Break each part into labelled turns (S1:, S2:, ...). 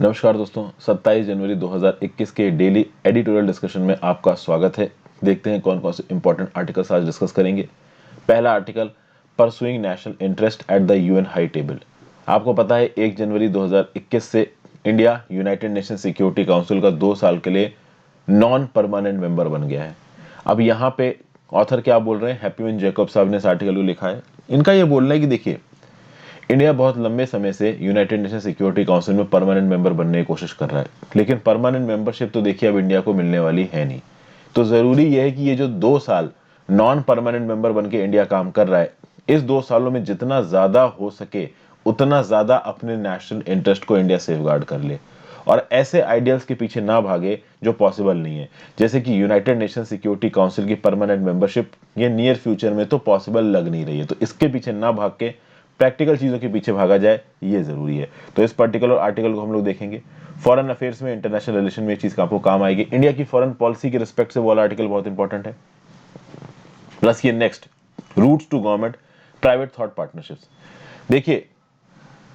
S1: नमस्कार दोस्तों, 27 जनवरी 2021 के डेली एडिटोरियल डिस्कशन में आपका स्वागत है। देखते हैं कौन कौन से इंपॉर्टेंट आर्टिकल्स आज डिस्कस करेंगे। पहला article, pursuing national interest at the UN high table. आपको पता है 1 जनवरी 2021 से India United Nation Security council का 2 साल के लिए नॉन परमानेंट मेंबर बन गया है। अब यहाँ पे ऑथर क्या बोल रहे हैं, हैप्पीमैन जैकब साहब ने इस आर्टिकल को लिखा है। इनका ये बोलना है कि देखिए, इंडिया बहुत लंबे समय से यूनाइटेड नेशन सिक्योरिटी काउंसिल में परमानेंट मेंबर बनने की कोशिश कर रहा है, लेकिन परमानेंट मेंबरशिप तो देखिए अब इंडिया को मिलने वाली है नहीं। तो जरूरी यह है कि ये जो 2 साल नॉन परमानेंट मेंबर बन के इंडिया काम कर रहा है, इस 2 सालों में जितना ज्यादा हो सके उतना ज्यादा अपने नेशनल इंटरेस्ट को इंडिया सेफगार्ड कर ले और ऐसे आइडियल्स के पीछे ना भागे जो पॉसिबल नहीं है। जैसे कि यूनाइटेड नेशन सिक्योरिटी काउंसिल की परमानेंट मेंबरशिप ये नियर फ्यूचर में तो पॉसिबल लग नहीं रही है, तो इसके पीछे ना भाग के प्रैक्टिकल चीजों के पीछे भागा जाए, ये जरूरी है। तो इस पर्टिकुलर आर्टिकल को हम लोग देखेंगे। फॉरेन अफेयर्स में, इंटरनेशनल रिलेशन में ये चीज आपको काम आएगी। इंडिया की फॉरेन पॉलिसी के रिस्पेक्ट से वो वाला आर्टिकल बहुत इंपॉर्टेंट है। प्लस ये next, routes to government private thought partnerships. देखिए,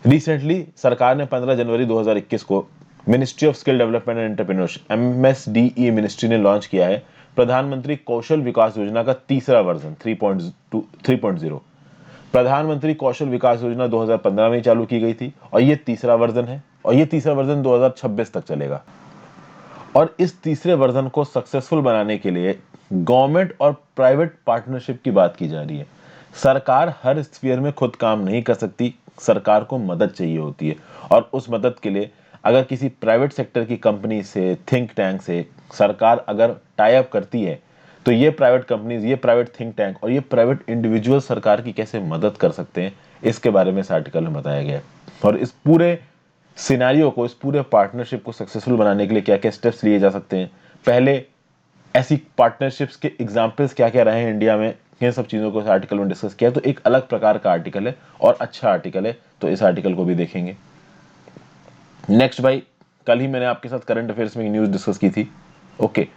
S1: रिसेंटली सरकार ने 15 जनवरी 2021 को ministry of skill development and entrepreneurship MSDE ministry ने लॉन्च किया है प्रधानमंत्री कौशल विकास योजना का तीसरा वर्जन 3.0। प्रधानमंत्री कौशल विकास योजना 2015 में चालू की गई थी और ये तीसरा वर्जन है और ये तीसरा वर्जन 2026 तक चलेगा। और इस तीसरे वर्जन को सक्सेसफुल बनाने के लिए गवर्नमेंट और प्राइवेट पार्टनरशिप की बात की जा रही है। सरकार हर स्फीयर में खुद काम नहीं कर सकती, सरकार को मदद चाहिए होती है और उस मदद के लिए अगर किसी प्राइवेट सेक्टर की कंपनी से, थिंक टैंक से सरकार अगर टाई अप करती है, तो ये प्राइवेट कंपनीज, ये प्राइवेट थिंक टैंक और ये प्राइवेट इंडिविजुअल सरकार की कैसे मदद कर सकते हैं, इसके बारे में इस आर्टिकल में बताया गया है। और इस पूरे सिनेरियो को, इस पूरे पार्टनरशिप को सक्सेसफुल बनाने के लिए क्या क्या स्टेप्स लिए जा सकते हैं, पहले ऐसी पार्टनरशिप्स के एग्जांपल्स क्या क्या रहे हैं इंडिया में, इन सब चीजों को इस आर्टिकल में डिस्कस किया। तो एक अलग प्रकार का आर्टिकल है और अच्छा आर्टिकल है, तो इस आर्टिकल को भी देखेंगे। नेक्स्ट भाई, कल ही मैंने आपके साथ करंट अफेयर्स में न्यूज डिस्कस की थी। Okay,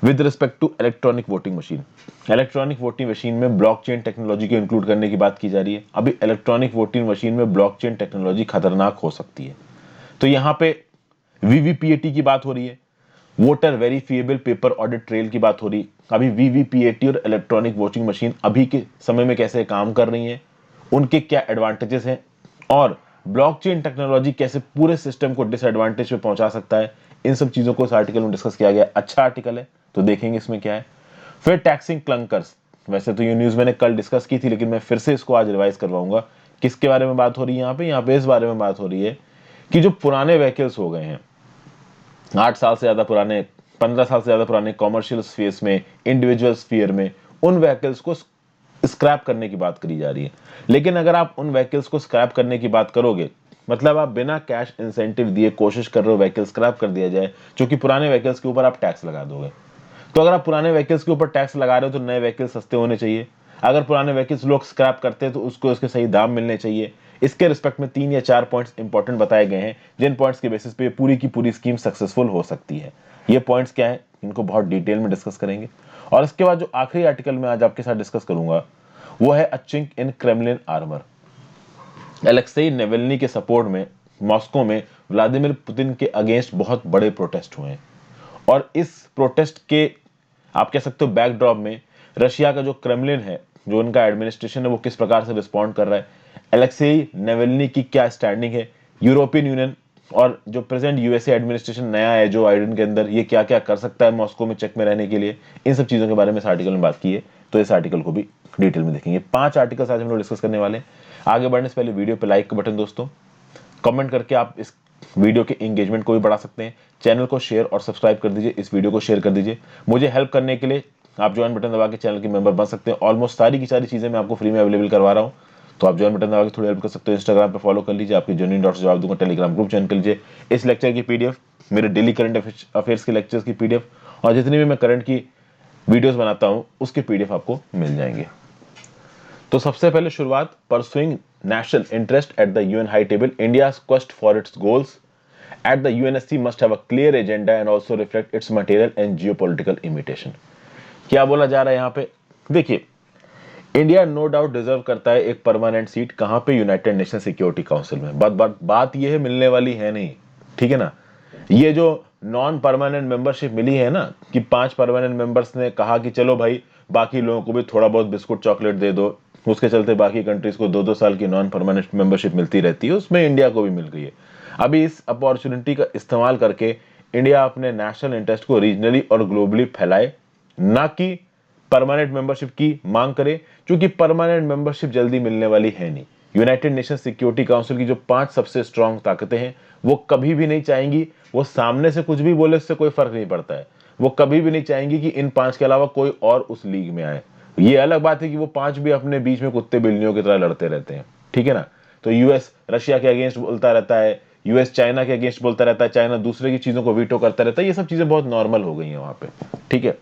S1: with respect to electronic voting machine. Electronic voting machine में ब्लॉकचेन टेक्नोलॉजी को इंक्लूड करने की बात की जा रही है। अभी इलेक्ट्रॉनिक वोटिंग मशीन में ब्लॉकचेन टेक्नोलॉजी खतरनाक हो सकती है। तो यहां पे वीवीपीएटी की बात हो रही है, voter verifiable paper audit trail की बात हो रही। अभी वीवीपीएटी और इलेक्ट्रॉनिक वोटिंग मशीन अभी के समय में कैसे काम कर रही हैं, उनके क्या एडवांटेजेस हैं और ब्लॉकचेन टेक्नोलॉजी कैसे पूरे सिस्टम को डिसएडवांटेज पे पहुंचा सकता है, इन सब चीजों को इस आर्टिकल में डिस्कस किया गया। अच्छा आर्टिकल है, तो देखेंगे इसमें क्या है। फिर टैक्सिंग क्लंकर्स, वैसे तो ये न्यूज मैंने कल डिस्कस की थी, लेकिन मैं फिर से इसको आज रिवाइज करवाऊंगा। किसके बारे में बात हो रही है यहाँ पे इस बारे में बात हो रही है कि जो पुराने व्हीकल्स हो गए हैं, 8 साल से ज्यादा पुराने, 15 साल से ज्यादा पुराने, कॉमर्शियल स्पेस में, इंडिविजुअल स्फीयर में, उन व्हीकल्स को स्क्रैप करने की बात करी जा रही है। लेकिन अगर आप उन व्हीकल्स को स्क्रैप करने की बात करोगे, मतलब आप बिना कैश इंसेंटिव दिए कोशिश कर रहे हो व्हीकल स्क्रैप कर दिया जाए, क्योंकि पुराने व्हीकल्स के ऊपर आप टैक्स लगा दोगे। तो अगर आप पुराने व्हीकल्स के ऊपर टैक्स लगा रहे हो तो नए व्हीकल्स सस्ते होने चाहिए। अगर पुराने व्हीकल्स लोग स्क्रैप करते हैं तो उसको उसके सही दाम मिलने चाहिए। इसके रिस्पेक्ट में 3 या 4 पॉइंट्स इंपॉर्टेंट बताए गए हैं, जिन पॉइंट्स के बेसिस पे पूरी की पूरी स्कीम सक्सेसफुल हो सकती है। ये पॉइंट्स क्या है, इनको बहुत डिटेल में डिस्कस करेंगे। और इसके बाद जो आखिरी आर्टिकल में आज आपके साथ डिस्कस करूंगा वो है अ चिंक इन क्रेमलिन आर्मर। अलेक्सेई नेवेल्नी के सपोर्ट में मॉस्को में व्लादिमीर पुतिन के अगेंस्ट बहुत बड़े प्रोटेस्ट हुए हैं और इस प्रोटेस्ट के, आप कह सकते हो, बैकड्रॉप में रशिया का जो क्रेमलिन है, जो उनका एडमिनिस्ट्रेशन है, वो किस प्रकार से रिस्पॉन्ड कर रहा है, अलेक्सेई नेवेल्नी की क्या स्टैंडिंग है, यूरोपियन यूनियन और जो प्रेजेंट यूएसए एडमिनिस्ट्रेशन नया है जो बाइडेन के अंदर, ये क्या क्या कर सकता है मॉस्को में चेक में रहने के लिए, इन सब चीजों के बारे में इस आर्टिकल में बात की है। तो इस आर्टिकल को भी डिटेल में देखेंगे। 5 आर्टिकल्स आज हम लोग डिस्कस करने वाले हैं। आगे बढ़ने से पहले वीडियो पे लाइक का बटन दोस्तों, कमेंट करके आप इस वीडियो के एंगेजमेंट को भी बढ़ा सकते हैं। चैनल को शेयर और सब्सक्राइब कर दीजिए, इस वीडियो को शेयर कर दीजिए। मुझे हेल्प करने के लिए आप ज्वाइन बटन दबा के चैनल के मेंबर बन सकते हैं। ऑलमोस्ट सारी की सारी चीजें मैं आपको फ्री में अवेलेबल करवा रहा हूं, तो आप ज्वाइन बटन दबा के थोड़ी हेल्प कर सकते हो। इंस्टाग्राम पे फॉलो कर लीजिए, आपके जेन्युइन डाउट्स जवाब दूंगा। टेलीग्राम ग्रुप ज्वाइन कर लीजिए। इस लेक्चर की पीडीएफ, मेरे डेली करंट अफेयर्स के लेक्चर्स की पीडीएफ और जितनी भी मैं करंट की वीडियोस बनाता हूं उसके पीडीएफ आपको मिल जाएंगे। तो सबसे पहले शुरुआत, pursuing national interest at the UN high table, India's quest for its goals at the UNSC must have a clear agenda and also reflect its material and geopolitical imitation। क्या बोला जा रहा है यहाँ पे, देखिए, इंडिया नो डाउट डिजर्व करता है एक परमानेंट सीट, कहां पे, यूनाइटेड नेशन सिक्योरिटी काउंसिल में। बात ये है, मिलने वाली है नहीं। ठीक है ना। ये जो नॉन परमानेंट मेंबरशिप मिली है ना, कि 5 परमानेंट मेंबर्स ने कहा कि चलो भाई बाकी लोगों को भी थोड़ा बहुत बिस्कुट चॉकलेट दे दो, उसके चलते बाकी कंट्रीज को 2-2 साल की नॉन परमानेंट मेंबरशिप मिलती रहती है, उसमें इंडिया को भी मिल गई है। अभी इस अपॉर्चुनिटी का इस्तेमाल करके इंडिया अपने नेशनल इंटरेस्ट को रीजनली और ग्लोबली फैलाए, ना कि परमानेंट मेंबरशिप की मांग करे, क्योंकि परमानेंट मेंबरशिप जल्दी मिलने वाली है नहीं। यूनाइटेड नेशन सिक्योरिटी काउंसिल की जो 5 सबसे स्ट्रांग ताकतें हैं, वो कभी भी नहीं चाहेंगी, वो सामने से कुछ भी बोले उससे कोई फर्क नहीं पड़ता है, वो कभी भी नहीं चाहेंगी कि इन 5 के अलावा कोई और उस लीग में आए। ये अलग बात है कि वो 5 भी अपने बीच में कुत्ते बिल्लियों की तरह लड़ते रहते हैं, ठीक है ना। तो यूएस रशिया के अगेंस्ट बोलता रहता है, यूएस चाइना के अगेंस्ट बोलता रहता है, चाइना दूसरे की चीजों को वीटो करता रहता है, ये सब चीजें बहुत नॉर्मल हो गई हैं वहां पे, ठीक है।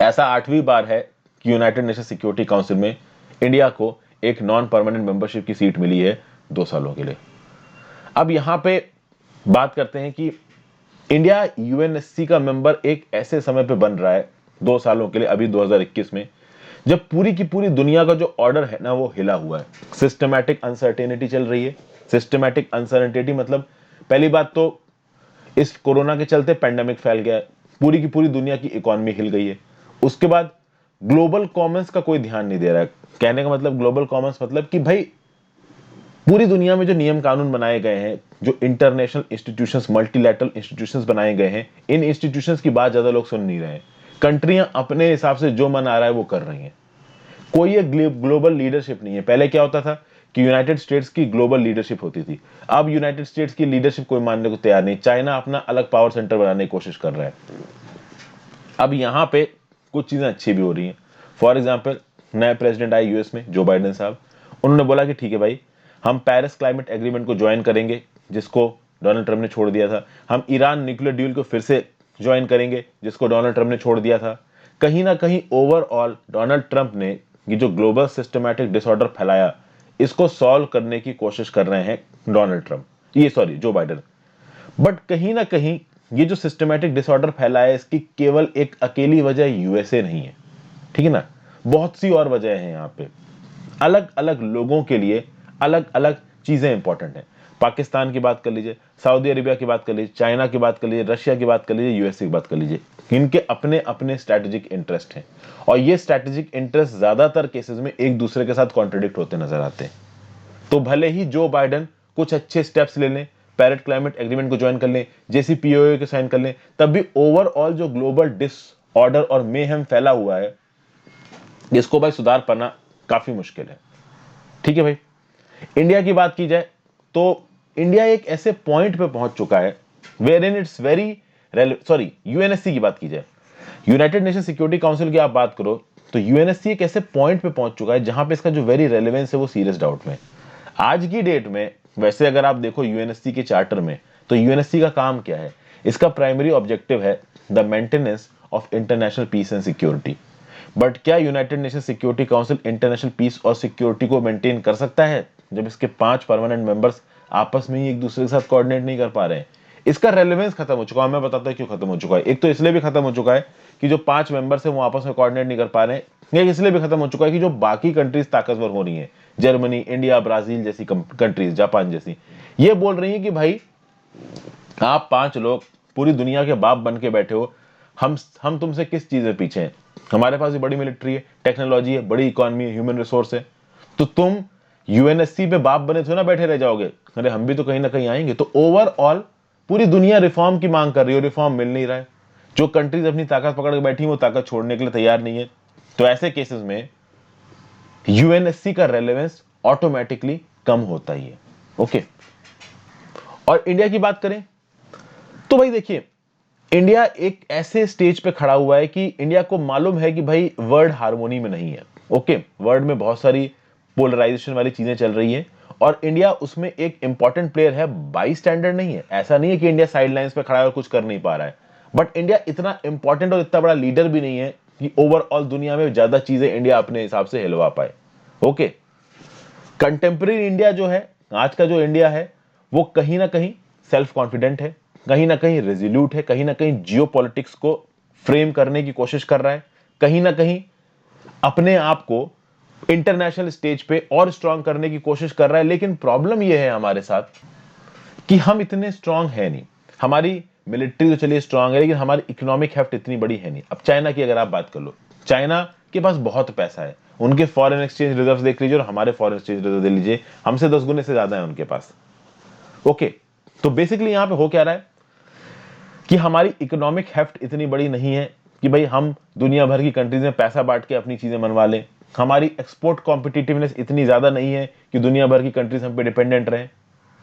S1: ऐसा 8वीं बार है कि यूनाइटेड नेशन सिक्योरिटी काउंसिल में इंडिया को एक नॉन परमानेंट मेंबरशिप की सीट मिली है 2 सालों के लिए। अब यहां पे बात करते हैं कि इंडिया यूएनएससी का मेंबर एक ऐसे समय पे बन रहा है 2 सालों के लिए, अभी 2021 में, जब पूरी की पूरी दुनिया का जो ऑर्डर है ना वो हिला हुआ है। सिस्टमैटिक अनसर्टेनिटी चल रही है। सिस्टमैटिक अनसर्टेनिटी मतलब पहली बात तो इस कोरोना के चलते पेंडेमिक फैल गया है, पूरी की पूरी दुनिया की इकोनॉमी हिल गई है। उसके बाद ग्लोबल कॉमन्स का कोई ध्यान नहीं दे रहा है। कहने का मतलब ग्लोबल कॉमन्स मतलब कि भाई पूरी दुनिया में जो नियम कानून बनाए गए हैं, जो इंटरनेशनल इंस्टीट्यूशंस, मल्टीलैटरल इंस्टीट्यूशंस बनाए गए हैं, इन इंस्टीट्यूशंस की बात ज्यादा लोग सुन नहीं रहे हैं। कंट्रियां अपने हिसाब से जो मन आ रहा है वो कर रही हैं। कोई एक ग्लोबल लीडरशिप नहीं है। पहले क्या होता था कि यूनाइटेड स्टेट्स की ग्लोबल लीडरशिप होती थी, अब यूनाइटेड स्टेट्स की लीडरशिप कोई मानने को तैयार नहीं। चाइना अपना अलग पावर सेंटर बनाने की कोशिश कर रहा है। अब यहां पे कुछ चीजें अच्छी भी हो रही हैं। फॉर एग्जाम्पल, नए प्रेसिडेंट आए यूएस में, जो बाइडेन साहब, उन्होंने बोला कि ठीक है भाई, हम पेरिस क्लाइमेट एग्रीमेंट को ज्वाइन करेंगे, जिसको डोनाल्ड ट्रंप ने छोड़ दिया था। हम ईरान न्यूक्लियर डील को फिर से ज्वाइन करेंगे, जिसको डोनाल्ड ट्रंप ने छोड़ दिया था। कहीं ना कहीं ओवरऑल डोनाल्ड ट्रंप ने ये जो ग्लोबल सिस्टमैटिक डिसऑर्डर फैलाया, इसको सॉल्व करने की कोशिश कर रहे हैं डोनाल्ड ट्रंप, ये सॉरी जो बाइडेन। बट कहीं ना कहीं ये जो सिस्टमैटिक डिसऑर्डर फैला है, इसकी केवल एक अकेली वजह यूएसए नहीं है, ठीक है ना। बहुत सी और वजह हैं यहाँ पे। अलग अलग लोगों के लिए अलग अलग चीजें इंपॉर्टेंट हैं। पाकिस्तान की बात कर लीजिए, सऊदी अरेबिया की बात कर लीजिए, चाइना की बात कर लीजिए, रशिया की बात कर लीजिए, यूएसए की बात कर लीजिए। इनके अपने अपने स्ट्रैटेजिक इंटरेस्ट हैं, और ये स्ट्रैटेजिक इंटरेस्ट ज्यादातर केसेस में एक दूसरे के साथ कॉन्ट्रडिक्ट होते नजर आते हैं। तो भले ही जो बाइडेन कुछ अच्छे स्टेप्स ले लें, पेरिस क्लाइमेट एग्रीमेंट को ज्वाइन कर लें, जेसीपीओए को साइन कर लें, तब भी ओवरऑल जो ग्लोबल डिसऑर्डर और मेहम फैला हुआ है, इसको भाई सुधार पाना काफी मुश्किल है, ठीक है भाई। इंडिया की बात की जाए तो इंडिया एक ऐसे पॉइंट पे पहुंच चुका है where in it's very sorry, UNSC की बात की जाए, यूनाइटेड नेशन सिक्योरिटी काउंसिल की आप बात करो, तो यूएनएससी एक ऐसे पॉइंट पे पहुंच चुका है जहां पे इसका जो वेरी रेलेवेंस है वो सीरियस डाउट में। आज की डेट में वैसे अगर आप देखो यूएनएससी के चार्टर में, तो यूएनएससी का काम क्या है? इसका प्राइमरी ऑब्जेक्टिव है the maintenance of international peace and security. But क्या United Nation Security Council international peace और सिक्योरिटी को मेंटेन कर सकता है जब इसके 5 परमानेंट मेंबर्स आपस में ही एक दूसरे के साथ कोऑर्डिनेट नहीं कर पा रहे हैं? इसका रेलेवेंस खत्म हो चुका है। मैं बताता हूं क्यों खत्म हो चुका है। एक तो इसलिए भी खत्म हो चुका है कि जो 5 मेंबर्स है वो आपस में कोऑर्डिनेट नहीं कर पा रहे हैं। एक इसलिए भी खत्म हो चुका है कि जो बाकी कंट्रीज ताकतवर हो रही हैं, जर्मनी, इंडिया, ब्राजील जैसी कंट्रीज, जापान जैसी, ये बोल रही है कि भाई आप 5 लोग पूरी दुनिया के बाप बन के बैठे हो, हम तुमसे किस चीज में पीछे हैं? हमारे पास भी बड़ी मिलिट्री है, टेक्नोलॉजी है, बड़ी इकोनॉमी है, ह्यूमन रिसोर्स है, तो तुम यूएनएससी पे बाप बने थे ना बैठे रह जाओगे? अरे हम भी तो कहीं ना कहीं आएंगे। तो ओवरऑल पूरी दुनिया रिफॉर्म की मांग कर रही है, रिफॉर्म मिल नहीं रहा है। जो कंट्रीज अपनी ताकत पकड़ के बैठी वो ताकत छोड़ने के लिए तैयार नहीं है। तो ऐसे केसेस में यूएनएससी का रेलेवेंस ऑटोमेटिकली कम होता ही है। ओके, और इंडिया की बात करें तो भाई देखिए, इंडिया एक ऐसे स्टेज पे खड़ा हुआ है कि इंडिया को मालूम है कि भाई वर्ल्ड हार्मोनी में नहीं है। ओके, वर्ल्ड में बहुत सारी पोलराइजेशन वाली चीजें चल रही है, और इंडिया उसमें एक इंपॉर्टेंट प्लेयर है, बाई स्टैंडर्ड नहीं है। ऐसा नहीं है कि इंडिया साइड लाइंस पे खड़ा है और कुछ कर नहीं पा रहा है, बट इंडिया इतना इंपॉर्टेंट और इतना बड़ा लीडर भी नहीं है कि ओवरऑल दुनिया में ज्यादा चीजें इंडिया अपने हिसाब से हिलवा पाए। ओके, कंटेम्प्रेरी इंडिया जो है, आज का जो इंडिया है, वो कहीं ना कहीं सेल्फ कॉन्फिडेंट है, कहीं ना कहीं रेजोल्यूट है, कहीं ना कहीं जियो पॉलिटिक्स को फ्रेम करने की कोशिश कर रहा है, कहीं ना कहीं अपने आप को इंटरनेशनल स्टेज पे और स्ट्रांग करने की कोशिश कर रहा है। लेकिन प्रॉब्लम यह है हमारे साथ कि हम इतने स्ट्रांग है नहीं, हमारी मिलिट्री तो चलिए स्ट्रांग है लेकिन हमारी इकोनॉमिक हेफ्ट इतनी बड़ी है नहीं। अब चाइना की अगर आप बात कर लो, चाइना के पास बहुत पैसा है, उनके फॉरेन एक्सचेंज रिजर्व देख लीजिए और हमारे फॉरेन एक्सचेंज रिजर्व देख लीजिए, हमसे 10 गुने से ज्यादा है उनके पास। ओके, तो बेसिकली यहां पे हो क्या रहा है कि हमारी इकोनॉमिक हेफ्ट इतनी बड़ी नहीं है कि भाई हम दुनिया भर की कंट्रीज में पैसा बांट के अपनी चीजें मनवा लें। हमारी एक्सपोर्ट कॉम्पिटिटिवनेस इतनी ज्यादा नहीं है कि दुनिया भर की कंट्रीज हम पे डिपेंडेंट रहे।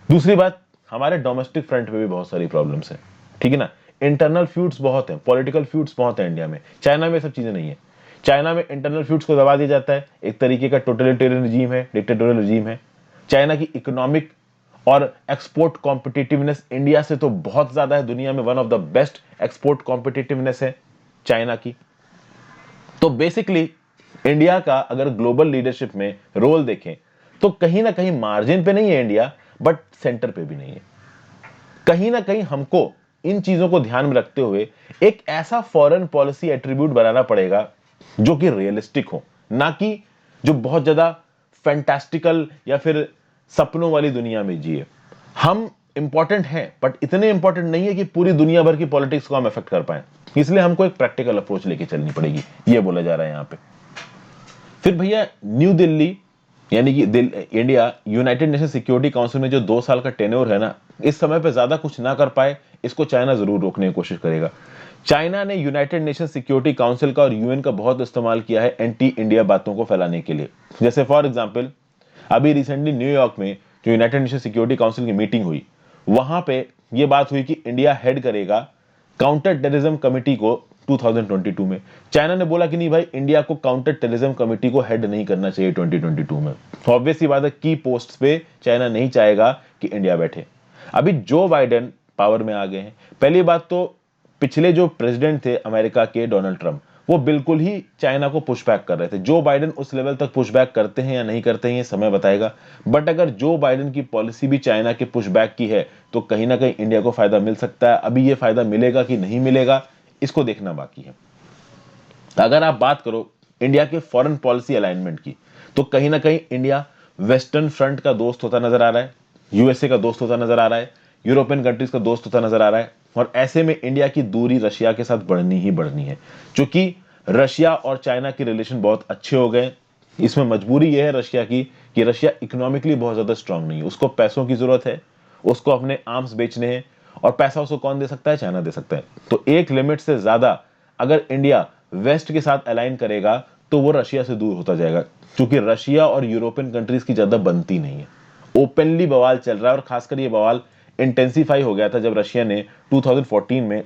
S1: दूसरी बात, हमारे डोमेस्टिक फ्रंट पे भी बहुत सारी प्रॉब्लम्स हैं, ठीक है ना। इंटरनल फ्यूड्स बहुत हैं, पॉलिटिकल फ्यूड्स बहुत हैं इंडिया में। चाइना में सब चीजें नहीं है। चाइना में इंटरनल फ्यूड्स को दबा दिया जाता है, एक तरीके का टोटलिटेरियन रिजीम है, डिक्टेटोरियल रिजीम है। चाइना की इकोनॉमिक और एक्सपोर्ट कॉम्पिटिटिवनेस इंडिया से तो बहुत ज्यादा है, दुनिया में one of the best export competitiveness है चाइना की। तो बेसिकली इंडिया का अगर ग्लोबल लीडरशिप में रोल देखें तो कहीं ना कहीं मार्जिन पे नहीं है इंडिया, बट सेंटर पे भी नहीं है। कहीं ना कहीं हमको इन चीजों को ध्यान में रखते हुए एक ऐसा फॉरेन पॉलिसी एट्रीब्यूट बनाना पड़ेगा जो कि रियलिस्टिक हो, ना कि जो बहुत ज्यादा फैंटास्टिकल या फिर सपनों वाली दुनिया में जिए। हम इंपॉर्टेंट हैं बट इतने इंपॉर्टेंट नहीं है कि पूरी दुनिया भर की पॉलिटिक्स को हम अफेक्ट कर पाए, इसलिए हमको एक प्रैक्टिकल अप्रोच लेके चलनी पड़ेगी, ये बोला जा रहा है यहां पे। फिर भैया न्यू दिल्ली यानी कि India United Nation Security council में जो 2 साल का टेन्योर है ना, इस समय पे ज्यादा कुछ ना कर पाए, इसको चाइना जरूर रोकने की कोशिश करेगा। चाइना ने यूनाइटेड नेशन सिक्योरिटी काउंसिल का और यूएन का बहुत इस्तेमाल किया है एंटी इंडिया बातों को फैलाने के लिए। जैसे फॉर एग्जाम्पल अभी रिसेंटली न्यूयॉर्क में जो यूनाइटेड नेशन सिक्योरिटी काउंसिल की मीटिंग हुई, वहां पे यह बात हुई कि इंडिया हेड करेगा काउंटर टेररिज्म कमिटी को 2022 में। चाइना ने बोला कि नहीं भाई, इंडिया को काउंटर टेररिज्म कमिटी को हेड नहीं करना चाहिए 2022 में। ऑब्वियस सी बात है, की पोस्ट पे चाइना नहीं चाहेगा कि इंडिया बैठे। अभी जो बाइडेन पावर में आ गए हैं, पहली बात तो पिछले जो प्रेसिडेंट थे अमेरिका के, डोनाल्ड ट्रंप, वो बिल्कुल ही चाइना को पुशबैक कर रहे थे। जो बाइडेन उस लेवल तक पुशबैक करते हैं या नहीं करते हैं ये समय बताएगा, बट अगर जो बाइडेन की पॉलिसी भी चाइना के पुशबैक की है तो कहीं ना कहीं इंडिया को फायदा मिल सकता है। अभी ये फायदा मिलेगा कि नहीं मिलेगा इसको देखना बाकी है। अगर आप बात करो इंडिया के फॉरेन पॉलिसी अलाइनमेंट की, तो कहीं ना कहीं इंडिया वेस्टर्न फ्रंट का दोस्त होता नजर आ रहा है, यूएसए का दोस्त होता नजर आ रहा है, यूरोपियन कंट्रीज का दोस्त होता नजर आ रहा है। और ऐसे में इंडिया की दूरी रशिया के साथ बढ़नी ही बढ़नी है, क्योंकि रशिया और चाइना के रिलेशन बहुत अच्छे हो गए। इसमें मजबूरी यह है रशिया की कि रशिया इकोनॉमिकली बहुत ज्यादा स्ट्रांग नहीं है, उसको पैसों की जरूरत है, उसको अपने आर्म्स बेचने हैं, और पैसा उसको कौन दे सकता है? चाइना दे सकता है। तो एक लिमिट से ज्यादा अगर इंडिया वेस्ट के साथ अलाइन करेगा तो वो रशिया से दूर होता जाएगा, क्योंकि रशिया और यूरोपियन कंट्रीज की ज्यादा बनती नहीं है। ओपनली बवाल चल रहा है, और खासकर ये बवाल इंटेंसिफाई हो गया था जब रशिया ने 2014 में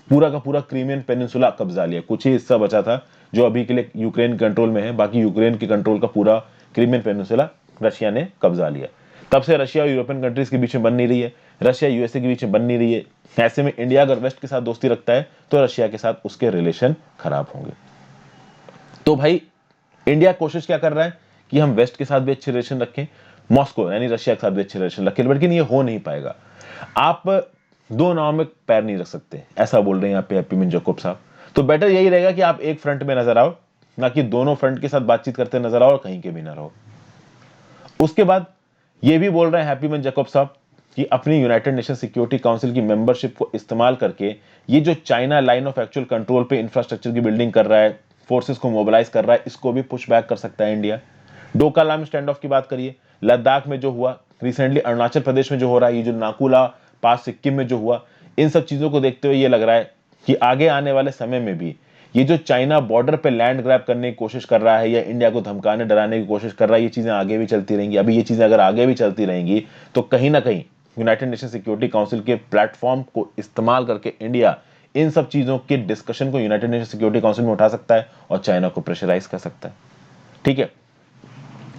S1: पूरा का पूरा क्रीमियन पेनिनसुला कब्जा लिया। कुछ ही हिस्सा बचा था जो अभी के लिए यूक्रेन कंट्रोल में है, बाकी यूक्रेन के कंट्रोल का पूरा क्रीमियन पेनिनसुला रशिया ने कब्जा लिया। तब से रशिया और यूरोपियन कंट्रीज के बीच में बन नहीं रही है, रशिया यूएसए के बीच में बन नहीं रही है। ऐसे में इंडिया अगर वेस्ट के साथ दोस्ती रखता है तो रशिया के साथ उसके रिलेशन खराब होंगे। तो भाई इंडिया कोशिश क्या कर रहा है कि हम वेस्ट के साथ भी अच्छे रिलेशन रखें, मॉस्को यानी रशिया के साथ भी अच्छे रिलेशन रखें, लेकिन ये हो नहीं पाएगा। आप दो नाव में पैर नहीं रख सकते, ऐसा बोल रहे हैं यहाँ पे हैप्पी मिन जैकब साहब। तो बेटर यही रहेगा कि आप एक फ्रंट में नजर आओ, ना कि दोनों फ्रंट के साथ बातचीत करते नजर आओ और कहीं के भी ना रहो। उसके बाद ये भी बोल रहे हैं हैप्पी मिन जैकब साहब कि अपनी यूनाइटेड नेशन सिक्योरिटी काउंसिल की मेंबरशिप को इस्तेमाल करके ये जो China line of actual control पे इंफ्रास्ट्रक्चर की बिल्डिंग कर रहा है, फोर्सेस को मोबिलाइज कर रहा है, इसको भी पुश बैक कर सकता है इंडिया। डोकालाम स्टैंड ऑफ की बात करिए, लद्दाख में जो हुआ, रिसेंटली अरुणाचल प्रदेश में जो हो रहा है, ये जो नाकुला पास सिक्किम में जो हुआ, इन सब चीजों को देखते हुए ये लग रहा है कि आगे आने वाले समय में भी ये जो चाइना बॉर्डर पे लैंड ग्रैब करने की कोशिश कर रहा है या इंडिया को धमकाने डराने की कोशिश कर रहा है, ये चीजें आगे भी चलती रहेंगी। अभी ये चीजें अगर आगे भी चलती रहेंगी तो कहीं ना कहीं यूनाइटेड नेशन सिक्योरिटी काउंसिल के प्लेटफॉर्म को इस्तेमाल करके इंडिया इन सब चीजों के डिस्कशन को यूनाइटेड नेशन सिक्योरिटी काउंसिल में उठा सकता है और चाइना को प्रेशराइज कर सकता है। ठीक है,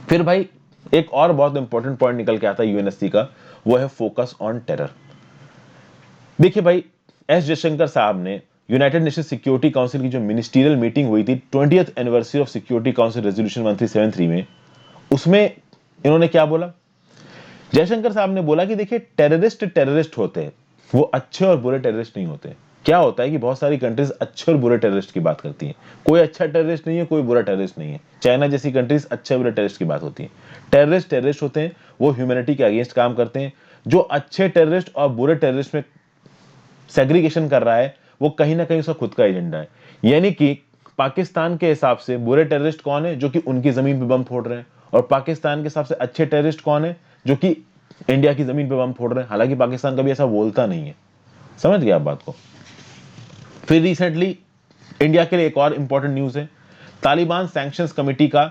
S1: फिर भाई एक और बहुत इंपॉर्टेंट पॉइंट निकल के आता है यूएनएससी का, वो है फोकस ऑन टेरर। देखिए भाई, एस जयशंकर साहब ने यूनाइटेड नेशन सिक्योरिटी काउंसिल की जो मिनिस्ट्रियल मीटिंग हुई थी 20th anniversary of security council resolution 1373 में, उसमें इन्होंने क्या बोला? जयशंकर साहब ने बोला कि देखिए टेररिस्ट टेररिस्ट होते हैं, वो अच्छे और बुरे टेररिस्ट नहीं होते। क्या होता है कि बहुत सारी कंट्रीज अच्छे और बुरे टेररिस्ट की बात करती हैं, कोई अच्छा टेररिस्ट नहीं है, कोई बुरा टेररिस्ट नहीं है। चाइना जैसी कंट्रीज अच्छे बुरे टेररिस्ट की बात होती है। टेररिस्ट टेररिस्ट होते हैं, वो ह्यूमैनिटी के अगेंस्ट काम करते हैं, जो अच्छे टेररिस्ट और बुरे टेररिस्ट में सेग्रीगेशन कर रहा है वो कहीं ना कहीं उसका खुद का एजेंडा है। यानी कि पाकिस्तान के हिसाब से बुरे टेररिस्ट कौन है, जो कि उनकी जमीन पे बम फोड़ रहे हैं, और पाकिस्तान के हिसाब से अच्छे टेररिस्ट कौन है, जो कि इंडिया की जमीन पे बम फोड़ रहे हैं। हालांकि पाकिस्तान कभी ऐसा बोलता नहीं है, समझ गया आप बात को। फिर रिसेंटली इंडिया के लिए एक और इंपॉर्टेंट न्यूज है, तालिबान सैंक्शंस कमेटी का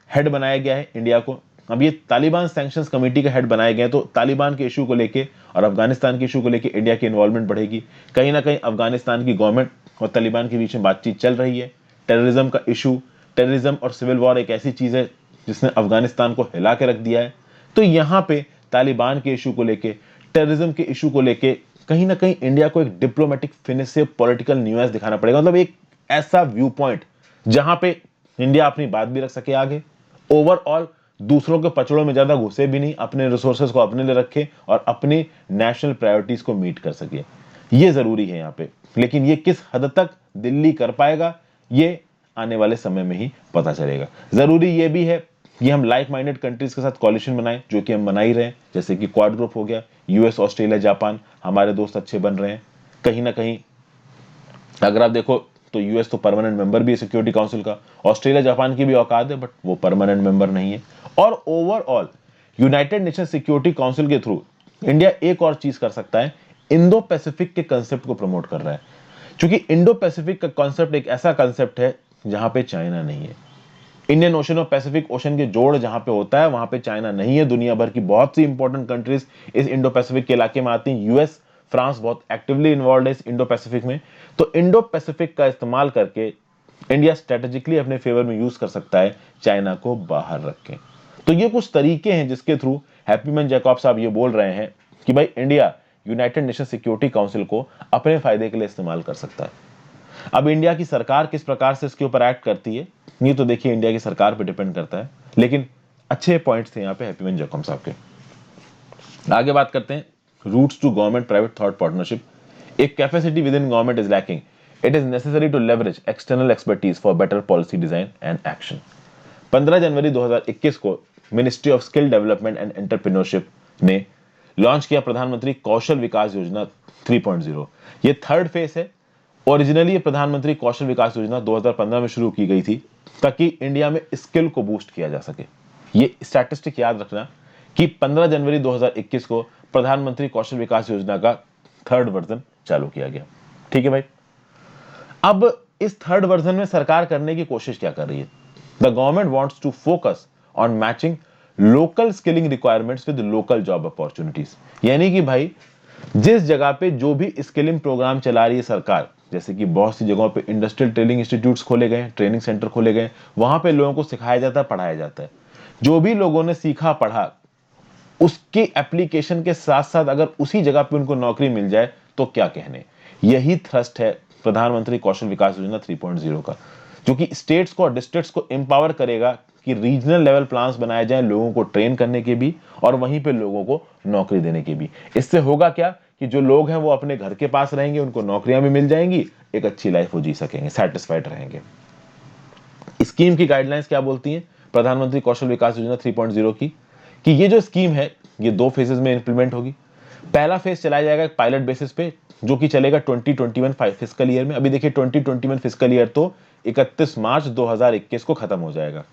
S1: हेड बनाया गया है इंडिया को। अब ये तालिबान सैंक्शंस कमेटी का हेड बनाए गए तो तालिबान के इशू को लेके और अफगानिस्तान के इशू को लेके इंडिया की इन्वॉल्वमेंट बढ़ेगी। कहीं ना कहीं अफगानिस्तान की गवर्नमेंट और तालिबान के बीच में बातचीत चल रही है। टेररिज्म का इशू, टेररिज्म और सिविल वॉर एक ऐसी चीज है जिसने अफगानिस्तान को हिला के रख दिया है। तो यहाँ पे तालिबान के इशू को लेके, टेररिज्म के इशू को लेके कहीं ना कहीं इंडिया को एक डिप्लोमेटिक फिनिश, पॉलिटिकल न्यूएंस दिखाना पड़ेगा। मतलब एक ऐसा व्यू पॉइंट जहां पे इंडिया अपनी बात भी रख सके आगे, ओवरऑल दूसरों के पचड़ों में ज्यादा घुसे भी नहीं, अपने रिसोर्सेज को अपने लिए रखे और अपनी नेशनल प्रायोरिटीज को मीट कर सके, ये जरूरी है यहाँ पे। लेकिन ये किस हद तक दिल्ली कर पाएगा ये आने वाले समय में ही पता चलेगा। जरूरी ये भी है कि हम लाइक माइंडेड कंट्रीज के साथ कॉलिशन बनाएं, जो कि हम बना ही रहे हैं, जैसे कि क्वाड ग्रुप हो गया, यूएस, ऑस्ट्रेलिया, जापान, हमारे दोस्त अच्छे बन रहे हैं। कहीं ना कहीं अगर आप देखो तो यूएस तो परमानेंट मेंबर भी है सिक्योरिटी काउंसिल का, ऑस्ट्रेलिया जापान की भी औकात है बट वो परमानेंट मेंबर नहीं है। और overall United Nation Security council के थ्रू इंडिया एक और चीज कर सकता है, इंडो पैसिफिक के कंसेप्ट को प्रमोट कर रहा है। क्योंकि इंडो पैसिफिक का कंसेप्ट एक ऐसा कंसेप्ट है जहां पे चाइना नहीं है। इंडियन ओशन और पैसिफिक ओशन के जोड़ जहां पे होता है वहां पे चाइना नहीं है। दुनिया भर की बहुत सी इंपॉर्टेंट कंट्रीज इस इंडो पैसिफिक के इलाके में आती हैं। यूएस, फ्रांस बहुत एक्टिवली इन्वॉल्व है इस इंडो पैसिफिक में। तो इंडो पैसिफिक का इस्तेमाल करके इंडिया स्ट्रेटेजिकली अपने फेवर में यूज कर सकता है, चाइना को बाहर रख के। तो ये कुछ तरीके हैं जिसके थ्रू हैप्पी मैन जैकब साहब ये बोल रहे हैं कि भाई India United Nation Security council को अपने फायदे के लिए इस्तेमाल कर सकता है। अब इंडिया की सरकार किस प्रकार से इसके ऊपर एक्ट करती है ये तो देखिए इंडिया की सरकार पे डिपेंड करता है। लेकिन अच्छे पॉइंट्स थे यहाँ पे हैप्पी मैन जैकब साहब के। आगे बात करते हैं routes to government private thought partnership. If capacity within government is lacking, it is necessary to leverage external expertise for better policy design and action. 15 जनवरी 2021 को ministry of skill development and entrepreneurship ने launch किया प्रधानमंत्री कौशल विकास योजना 3.0। ये third phase है। Originally ये प्रधानमंत्री कौशल विकास योजना 2015 में शुरू की गई थी ताकि इंडिया में स्किल को बूस्ट किया जा सके। ये स्टैटिस्टिक याद रखना कि 15 जनवरी 2021 को प्रधानमंत्री कौशल विकास योजना का थर्ड वर्जन चालू किया गया। ठीक है भाई, अब इस थर्ड वर्जन में सरकार करने की कोशिश क्या कर रही है? The government wants to focus on matching local skilling requirements with local job opportunities. यानी कि भाई जिस जगह पे जो भी स्किलिंग प्रोग्राम चला रही है सरकार, जैसे कि बहुत सी जगहों पे इंडस्ट्रियल ट्रेनिंग इंस्टीट्यूट्स खोले गए, ट्रेनिंग सेंटर खोले गए, वहां पे लोगों को सिखाया जाता है, पढ़ाया जाता है। जो भी लोगों ने सीखा पढ़ा उसकी एप्लीकेशन के साथ साथ अगर उसी जगह पे उनको नौकरी मिल जाए तो क्या कहने। यही थ्रस्ट है प्रधानमंत्री कौशल विकास योजना 3.0 का, जो कि स्टेट्स को और डिस्ट्रिक्ट्स को एम्पावर करेगा कि रीजनल लेवल प्लान्स बनाए जाएं लोगों को ट्रेन करने के भी और वहीं पे लोगों को नौकरी देने के भी। इससे होगा क्या कि जो लोग हैं वो अपने घर के पास रहेंगे, उनको नौकरियां भी मिल जाएंगी, एक अच्छी लाइफ वो जी सकेंगे, सेटिस्फाइड रहेंगे। स्कीम की गाइडलाइंस क्या बोलती हैं प्रधानमंत्री कौशल विकास योजना 3.0 की, कि ये जो स्कीम है ये 2 फेजेस में इंप्लीमेंट होगी। पहला फेज चलाया जाएगा एक पायलट बेसिस पे जो कि चलेगा 2021 फिस्कल ईयर में। अभी देखिए 2021 फिस्कल ईयर तो 31 मार्च 2021 को खत्म हो जाएगा,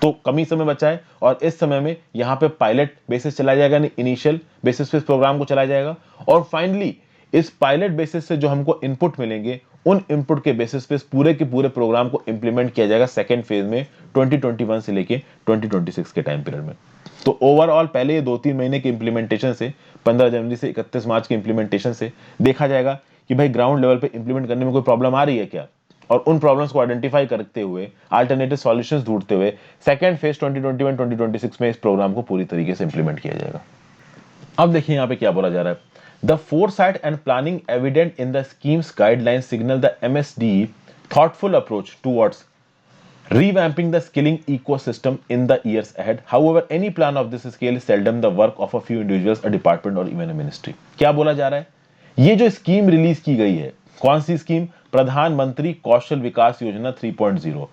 S1: तो कम ही समय बचा है। और इस समय में यहाँ पे पायलट बेसिस चलाया जाएगा, इनिशियल बेसिस पे इस प्रोग्राम को चलाया जाएगा। और फाइनली इस पायलट बेसिस से जो हमको इनपुट मिलेंगे उन इनपुट के बेसिस पे पूरे के पूरे प्रोग्राम को इंप्लीमेंट किया जाएगा सेकेंड फेज में 2021 से लेके 2026 के टाइम पीरियड में। तो ओवरऑल पहले ये 2-3 महीने के इंप्लीमेंटेशन से 15 जनवरी से 31 मार्च के इंप्लीमेंटेशन से देखा जाएगा कि भाई ग्राउंड लेवल पे इंप्लीमेंट करने में कोई प्रॉब्लम आ रही है क्या, और उन प्रॉब्लम्स को आइडेंटिफाई करते हुए अल्टरनेटिव सॉल्यूशंस ढूंढते हुए सेकंड फेज 2021-2026 में इस प्रोग्राम को पूरी तरीके से इंप्लीमेंट किया जाएगा। अब देखिए यहाँ पे क्या बोला जा रहा है, the foresight and planning evident in the scheme's guidelines signal the MSDE thoughtful approach towards revamping the skilling ecosystem in the years ahead. However, any plan of this scale is seldom the work of a few individuals, a department or even a ministry. क्या बोला जा रहा है, ये जो scheme release की गई है, कौन सी स्कीम? प्रधानमंत्री कौशल विकास योजना 3.0।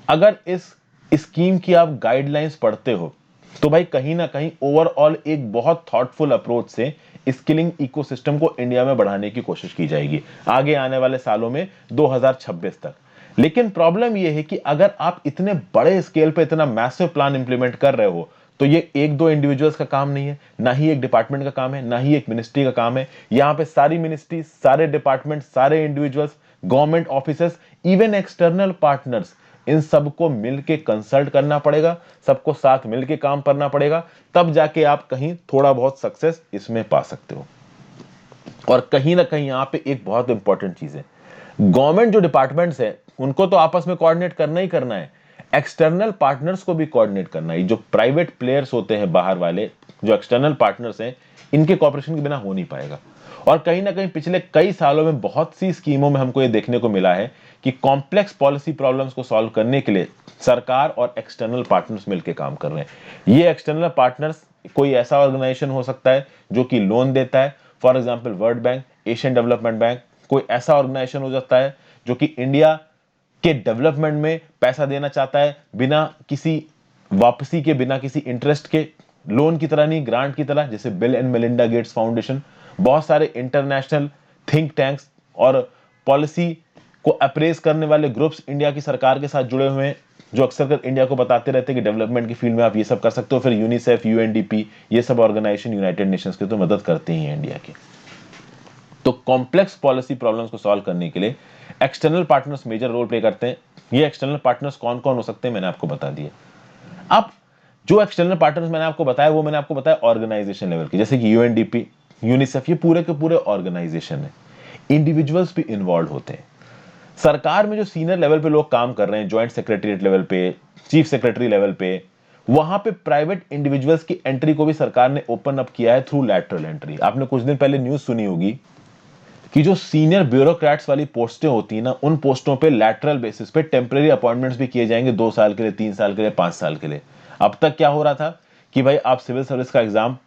S1: अगर इस स्कीम की आप गाइडलाइंस पढ़ते हो तो भाई कहीं ना कहीं ओवरऑल एक बहुत थॉटफुल अप्रोच से स्किलिंग इकोसिस्टम को इंडिया में बढ़ाने की कोशिश की जाएगी आगे आने वाले सालों में 2026 तक। लेकिन प्रॉब्लम यह है कि अगर आप इतने बड़े स्केल पे इतना मैसिव प्लान इंप्लीमेंट कर रहे हो तो ये एक दो इंडिविजुअल्स का काम नहीं है, ना ही एक डिपार्टमेंट का काम है, ना ही एक मिनिस्ट्री का काम है। यहां पे सारी मिनिस्ट्री, सारे डिपार्टमेंट, सारे individuals, government officers, even external partners, इन सबको मिलके कंसल्ट करना पड़ेगा, सबको साथ मिलके काम करना पड़ेगा, तब जाके आप कहीं थोड़ा बहुत सक्सेस इसमें पा सकते हो। और कहीं ना कहीं यहां पे एक बहुत इंपॉर्टेंट चीज है, गवर्नमेंट जो डिपार्टमेंट्स है उनको तो आपस में कोऑर्डिनेट करना ही करना है, एक्सटर्नल पार्टनर्स को भी कोऑर्डिनेट करना है। जो प्राइवेट प्लेयर्स होते हैं बाहर वाले, जो एक्सटर्नल पार्टनर्स हैं, इनके कोऑपरेशन के बिना हो नहीं पाएगा। और कहीं ना कहीं पिछले कई सालों में बहुत सी स्कीमों में हमको ये देखने को मिला है कि कॉम्प्लेक्स पॉलिसी प्रॉब्लम्स को सॉल्व करने के लिए सरकार और एक्सटर्नल पार्टनर्स मिलकर काम कर रहे हैं। ये एक्सटर्नल पार्टनर्स कोई ऐसा ऑर्गेनाइजेशन हो सकता है जो कि लोन देता है, for example world bank, Asian development bank. कोई ऐसा ऑर्गेनाइजेशन हो सकता है जो कि इंडिया के डेवलपमेंट में पैसा देना चाहता है, बिना किसी वापसी के, बिना किसी इंटरेस्ट के, लोन की तरह नहीं, ग्रांट की तरह, जैसे bill and Melinda Gates foundation. बहुत सारे इंटरनेशनल थिंक टैंक्स और पॉलिसी को अप्रेज करने वाले ग्रुप्स इंडिया की सरकार के साथ जुड़े हुए हैं, जो अक्सर कर इंडिया को बताते रहते हैं कि डेवलपमेंट की फील्ड में आप ये सब कर सकते हो। फिर यूनिसेफ, यूएनडीपी, ये सब ऑर्गेनाइजेशन यूनाइटेड नेशंस की तो मदद करते ही हैं इंडिया की। तो कॉम्प्लेक्स पॉलिसी प्रॉब्लम्स को सॉल्व करने के लिए external partners major role play करते हैं। ये एक्सटर्नल पार्टनर्स कौन कौन हो सकते हैं मैंने आपको बता दिया। अब जो एक्सटर्नल पार्टनर्स मैंने आपको बताया वो मैंने आपको बताया ऑर्गेनाइजेशन लेवल के, जैसे कि यूएनडीपी, यूनिसेफ, ये पूरे के पूरे ऑर्गेनाइजेशन है। इंडिविजुअल्स भी इन्वॉल्व होते हैं। सरकार में जो सीनियर लेवल पे लोग काम कर रहे हैं, ज्वाइंट सेक्रेटरीट लेवल पे, चीफ सेक्रेटरी लेवल पे, वहां पे प्राइवेट इंडिविजुअल्स की एंट्री को भी सरकार ने ओपन अप किया है थ्रू लैटरल एंट्री। आपने कुछ दिन पहले न्यूज सुनी होगी कि जो सीनियर ब्यूरोक्रेट्स वाली पोस्टें होती है ना, उन पोस्टों पे लैटरल बेसिस पे टेम्परेरी अपॉइंटमेंट्स भी किए जाएंगे, 2 साल के लिए, 3 साल के लिए, 5 साल के लिए। अब तक क्या हो रहा था कि भाई आप सिविल सर्विस का एग्जाम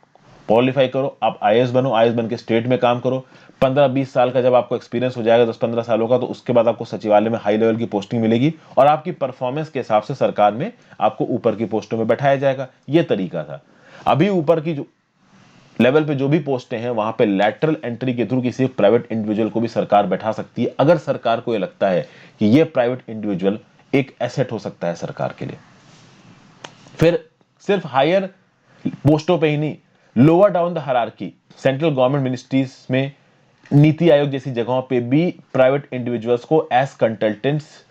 S1: क्वालिफाई करो, आप आईएएस बनो, आईएएस बन के स्टेट में काम करो, 15-20 साल का जब आपको एक्सपीरियंस हो जाएगा, 10-15 सालों का, तो उसके बाद आपको सचिवालय में हाई लेवल की पोस्टिंग मिलेगी और आपकी परफॉर्मेंस के हिसाब से सरकार में आपको ऊपर की पोस्टों में बैठाया जाएगा। ये तरीका था। अभी ऊपर की जो लेवल पे जो भी पोस्टें हैं वहां पे लैटरल एंट्री के थ्रू किसी प्राइवेट इंडिविजुअल को भी सरकार बैठा सकती है, अगर सरकार को यह लगता है कि यह प्राइवेट इंडिविजुअल एक एसेट हो सकता है सरकार के लिए। फिर सिर्फ हायर पोस्टों पे ही नहीं, lower down the hierarchy, central government ministries में, नीति आयोग जैसी जगहों पे भी प्राइवेट इंडिविजुअल्स को एज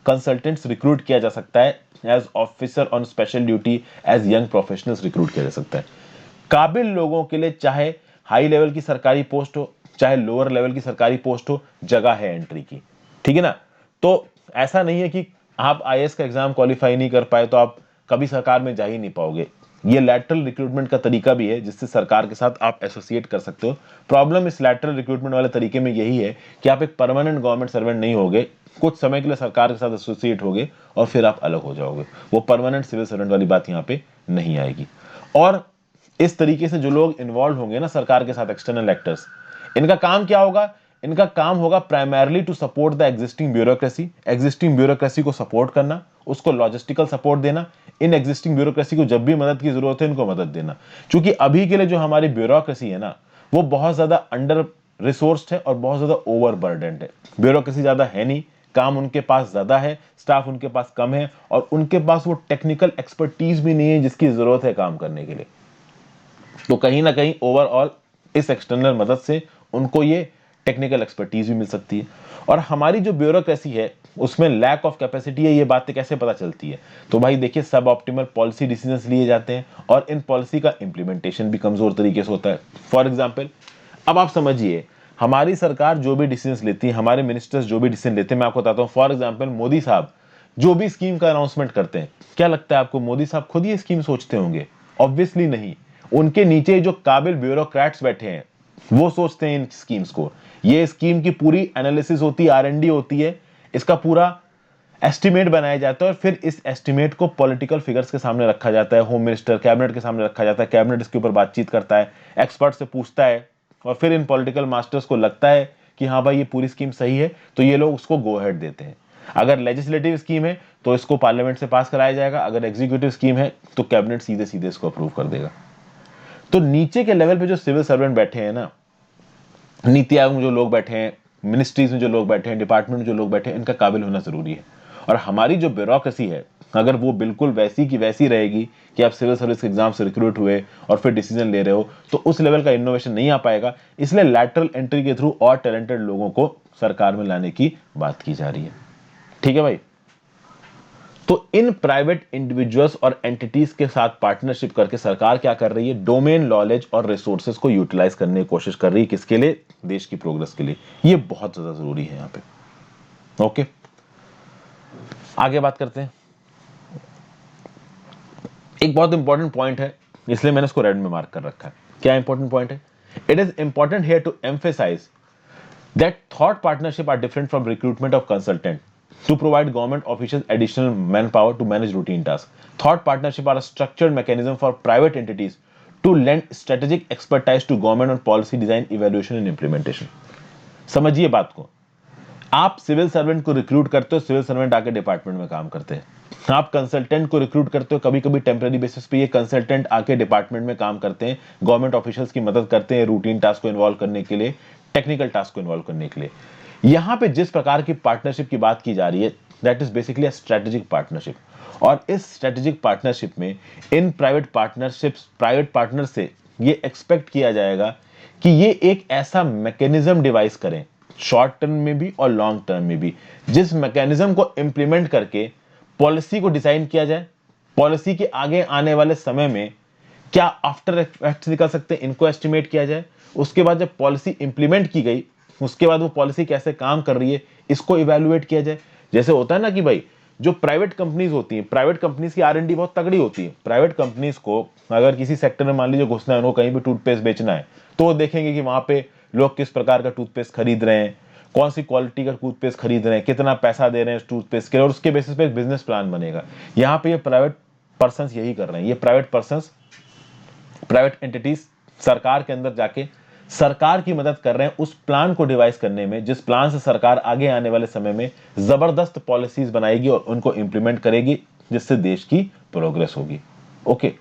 S1: कंसल्टेंट्स रिक्रूट किया जा सकता है, as officer on special duty, as young professionals recruit किया जा सकता है। काबिल लोगों के लिए चाहे हाई लेवल की सरकारी पोस्ट हो, चाहे लोअर लेवल की सरकारी पोस्ट हो, जगह है एंट्री की। ठीक है ना। तो ऐसा नहीं है कि आप आईएएस का एग्जाम क्वालिफाई नहीं कर पाए तो आप कभी सरकार में जा ही नहीं पाओगे। ये लैटरल रिक्रूटमेंट का तरीका भी है जिससे सरकार के साथ आप एसोसिएट कर सकते हो। प्रॉब्लम इस लैटरल रिक्रूटमेंट वाले तरीके में यही है कि आप एक परमानेंट गवर्नमेंट सर्वेंट नहीं होगे, कुछ समय के लिए सरकार के साथ एसोसिएट होगे और फिर आप अलग हो जाओगे। वो परमानेंट सिविल सर्वेंट वाली बात यहाँ पे नहीं आएगी। और इस तरीके से जो लोग इन्वॉल्व होंगे ना सरकार के साथ, एक्सटर्नल एक्टर्स, इनका काम क्या होगा? इनका काम होगा primarily to support the existing bureaucracy, existing bureaucracy को सपोर्ट करना, उसको लॉजिस्टिकल सपोर्ट देना, इन एग्जिस्टिंग ब्यूरोक्रेसी को जब भी मदद की जरूरत है इनको मदद देना। क्योंकि अभी के लिए जो हमारी ब्यूरोक्रेसी है ना, वो बहुत ज्यादा अंडर रिसोर्स्ड है और बहुत ज्यादा ओवरबर्डन्ड है। ब्यूरोक्रेसी ज्यादा है नहीं, काम उनके पास ज्यादा है, स्टाफ उनके पास कम है, और उनके पास वो टेक्निकल एक्सपर्टीज भी नहीं है जिसकी जरूरत है काम करने के लिए। तो कहीं ना कहीं ओवरऑल इस एक्सटर्नल मदद से उनको ये टेक्निकल एक्सपर्टीज भी मिल सकती है। और हमारी जो ब्यूरोक्रेसी है उसमें लैक ऑफ कैपेसिटी है, ये बातें कैसे पता चलती है? तो भाई देखिए, सब ऑप्टिमल पॉलिसी डिसीजंस लिए जाते हैं और इन पॉलिसी का इंप्लीमेंटेशन भी कमजोर तरीके से होता है। फॉर एग्जाम्पल, अब आप समझिए, हमारी सरकार जो भी डिसीजंस लेती है, हमारे मिनिस्टर्स जो भी डिसीजन लेते हैं, मैं आपको बताता हूँ। फॉर एग्जाम्पल, मोदी साहब जो भी स्कीम का अनाउंसमेंट करते हैं, क्या लगता है आपको मोदी साहब खुद ये स्कीम सोचते होंगे? ऑब्वियसली नहीं। उनके नीचे जो काबिल ब्यूरोक्रेट्स बैठे हैं वो सोचते हैं इन स्कीम्स को। ये स्कीम की पूरी एनालिसिस होती है, आरएनडी होती है, इसका पूरा एस्टिमेट बनाया जाता है और फिर इस एस्टिमेट को पॉलिटिकल फिगर्स के सामने रखा जाता है, होम मिनिस्टर, कैबिनेट के सामने रखा जाता है, कैबिनेट इसके ऊपर बातचीत करता है, एक्सपर्ट से पूछता है, और फिर इन पॉलिटिकल मास्टर्स को लगता है कि हाँ भाई ये पूरी स्कीम सही है, तो ये लोग उसको गो अहेड देते हैं। अगर लेजिस्लेटिव स्कीम है तो इसको पार्लियामेंट से पास कराया जाएगा, अगर एग्जीक्यूटिव स्कीम है तो कैबिनेट सीधे सीधे इसको अप्रूव कर देगा। तो नीचे के लेवल पे जो सिविल सर्वेंट बैठे हैं ना, नीति आयोग में जो लोग बैठे हैं, मिनिस्ट्रीज में जो लोग बैठे हैं, डिपार्टमेंट में जो लोग बैठे हैं, इनका काबिल होना जरूरी है। और हमारी जो ब्यूरोक्रेसी है, अगर वो बिल्कुल वैसी की वैसी रहेगी कि आप सिविल सर्विस एग्जाम से रिक्रूट हुए और फिर डिसीजन ले रहे हो, तो उस लेवल का इनोवेशन नहीं आ पाएगा। इसलिए लैटरल एंट्री के थ्रू और टैलेंटेड लोगों को सरकार में लाने की बात की जा रही है। ठीक है भाई। तो इन प्राइवेट इंडिविजुअल्स और एंटिटीज के साथ पार्टनरशिप करके सरकार क्या कर रही है, डोमेन नॉलेज और रिसोर्सेज को यूटिलाइज करने की कोशिश कर रही है। किसके लिए? देश की प्रोग्रेस के लिए। ये बहुत ज्यादा जरूरी है यहां पे। ओके, आगे बात करते हैं। एक बहुत इंपॉर्टेंट पॉइंट है, इसलिए मैंने इसको रेड में मार्क कर रखा है। क्या इंपॉर्टेंट पॉइंट है? It is important here to emphasize that thought partnership are different from recruitment of consultant to provide government officials additional manpower to manage routine tasks. Thought partnership are a structured mechanism for private entities to lend strategic expertise to government on policy design, evaluation and implementation. समझिए बात को। आप civil servant को recruit करते हो, civil servant आके department में काम करते हैं। आप कंसल्टेंट को रिक्रूट करते हो, कभी कभी टेम्पररी बेसिस पे ये कंसल्टेंट आके डिपार्टमेंट में काम करते हैं, गवर्नमेंट ऑफिशियल्स की मदद करते हैं रूटीन टास्क को इन्वॉल्व करने के लिए, टेक्निकल टास्क को इन्वॉल्व करने के लिए। यहां पे जिस प्रकार की पार्टनरशिप की बात की जा रही है, that is basically a strategic partnership. और इस स्ट्रेटेजिक पार्टनरशिप में इन प्राइवेट पार्टनर से ये एक्सपेक्ट किया जाएगा कि ये एक ऐसा मैकेनिज्म डिवाइस करें, शॉर्ट टर्म में भी और लॉन्ग टर्म में भी, जिस मैकेनिज्म को इंप्लीमेंट करके पॉलिसी को डिजाइन किया जाए। पॉलिसी के आगे आने वाले समय में क्या आफ्टर इफेक्ट्स निकल सकते हैं, इनको एस्टिमेट किया जाए। उसके बाद जब पॉलिसी इंप्लीमेंट की गई, उसके बाद वो पॉलिसी कैसे काम कर रही है, इसको इवैल्यूएट किया जाए। जैसे होता है ना कि भाई जो प्राइवेट कंपनीज होती हैं, प्राइवेट कंपनीज की R&D बहुत तगड़ी होती है। प्राइवेट कंपनीज को अगर किसी सेक्टर में मान लीजिए घुसना है, उनको कहीं भी टूथपेस्ट बेचना है, तो वो देखेंगे कि वहां पे लोग किस प्रकार का टूथपेस्ट खरीद रहे हैं, कौन सी क्वालिटी का टूथपेस्ट खरीद रहे हैं, कितना पैसा दे रहे हैं टूथपेस्ट के, और उसके बेसिस पे एक बिजनेस प्लान बनेगा। यहाँ पे ये प्राइवेट पर्सन यही कर रहे हैं। ये प्राइवेट पर्सन, प्राइवेट एंटिटीज सरकार के अंदर जाके सरकार की मदद कर रहे हैं उस प्लान को डिवाइस करने में, जिस प्लान से सरकार आगे आने वाले समय में जबरदस्त पॉलिसीज बनाएगी और उनको इंप्लीमेंट करेगी, जिससे देश की प्रोग्रेस होगी। ओके,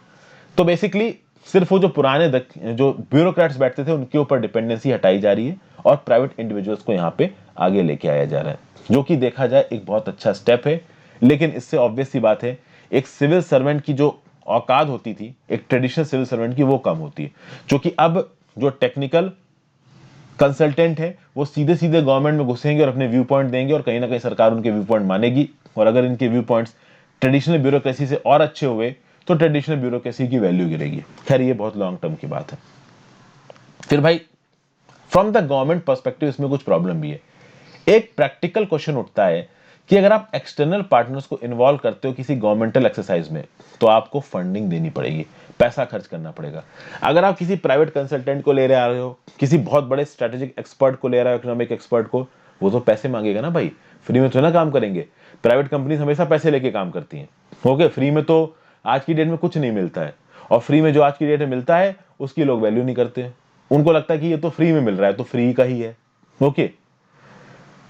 S1: तो बेसिकली सिर्फ वो जो पुराने जो ब्यूरोक्रेट्स बैठते थे उनके ऊपर डिपेंडेंसी हटाई जा रही है और प्राइवेट इंडिविजुअल्स को यहाँ पे आगे लेके आया जा रहा है, जो कि देखा जाए एक बहुत अच्छा स्टेप है। लेकिन इससे ऑब्वियस सी बात है, एक सिविल सर्वेंट की जो औकात होती थी एक ट्रेडिशनल सिविल सर्वेंट की, वो कम होती है। क्योंकि अब जो टेक्निकल कंसल्टेंट है वो सीधे सीधे गवर्नमेंट में घुसेंगे और अपने व्यू पॉइंट देंगे, और कहीं ना कहीं सरकार उनके व्यू पॉइंट मानेगी। और अगर इनके व्यू पॉइंट्स ट्रेडिशनल ब्यूरोक्रेसी से और अच्छे हुए तो ट्रेडिशनल ब्यूरोक्रेसी की वैल्यू गिरेगी। खैर ये बहुत लॉन्ग टर्म की बात है। फिर भाई फ्रॉम द गवर्नमेंट पर्सपेक्टिव इसमें कुछ प्रॉब्लम भी है। एक प्रैक्टिकल क्वेश्चन उठता है कि अगर आप एक्सटर्नल पार्टनर्स को इन्वॉल्व करते हो किसी गवर्नमेंटल एक्सरसाइज में, तो आपको फंडिंग देनी पड़ेगी, पैसा खर्च करना पड़ेगा। अगर आप किसी प्राइवेट कंसल्टेंट को ले रहे हो, किसी बहुत बड़े स्ट्रेटेजिक एक्सपर्ट को ले रहे हो, इकोनॉमिक एक्सपर्ट को, वो तो पैसे मांगेगा ना भाई, फ्री में तो ना काम करेंगे। प्राइवेट कंपनीज हमेशा पैसे लेके काम करती हैं। ओके, फ्री में तो आज की डेट में कुछ नहीं मिलता है, और फ्री में जो आज की डेट में मिलता है उसकी लोग वैल्यू नहीं करते। उनको लगता है कि ये तो फ्री में मिल रहा है तो फ्री का ही है। ओके,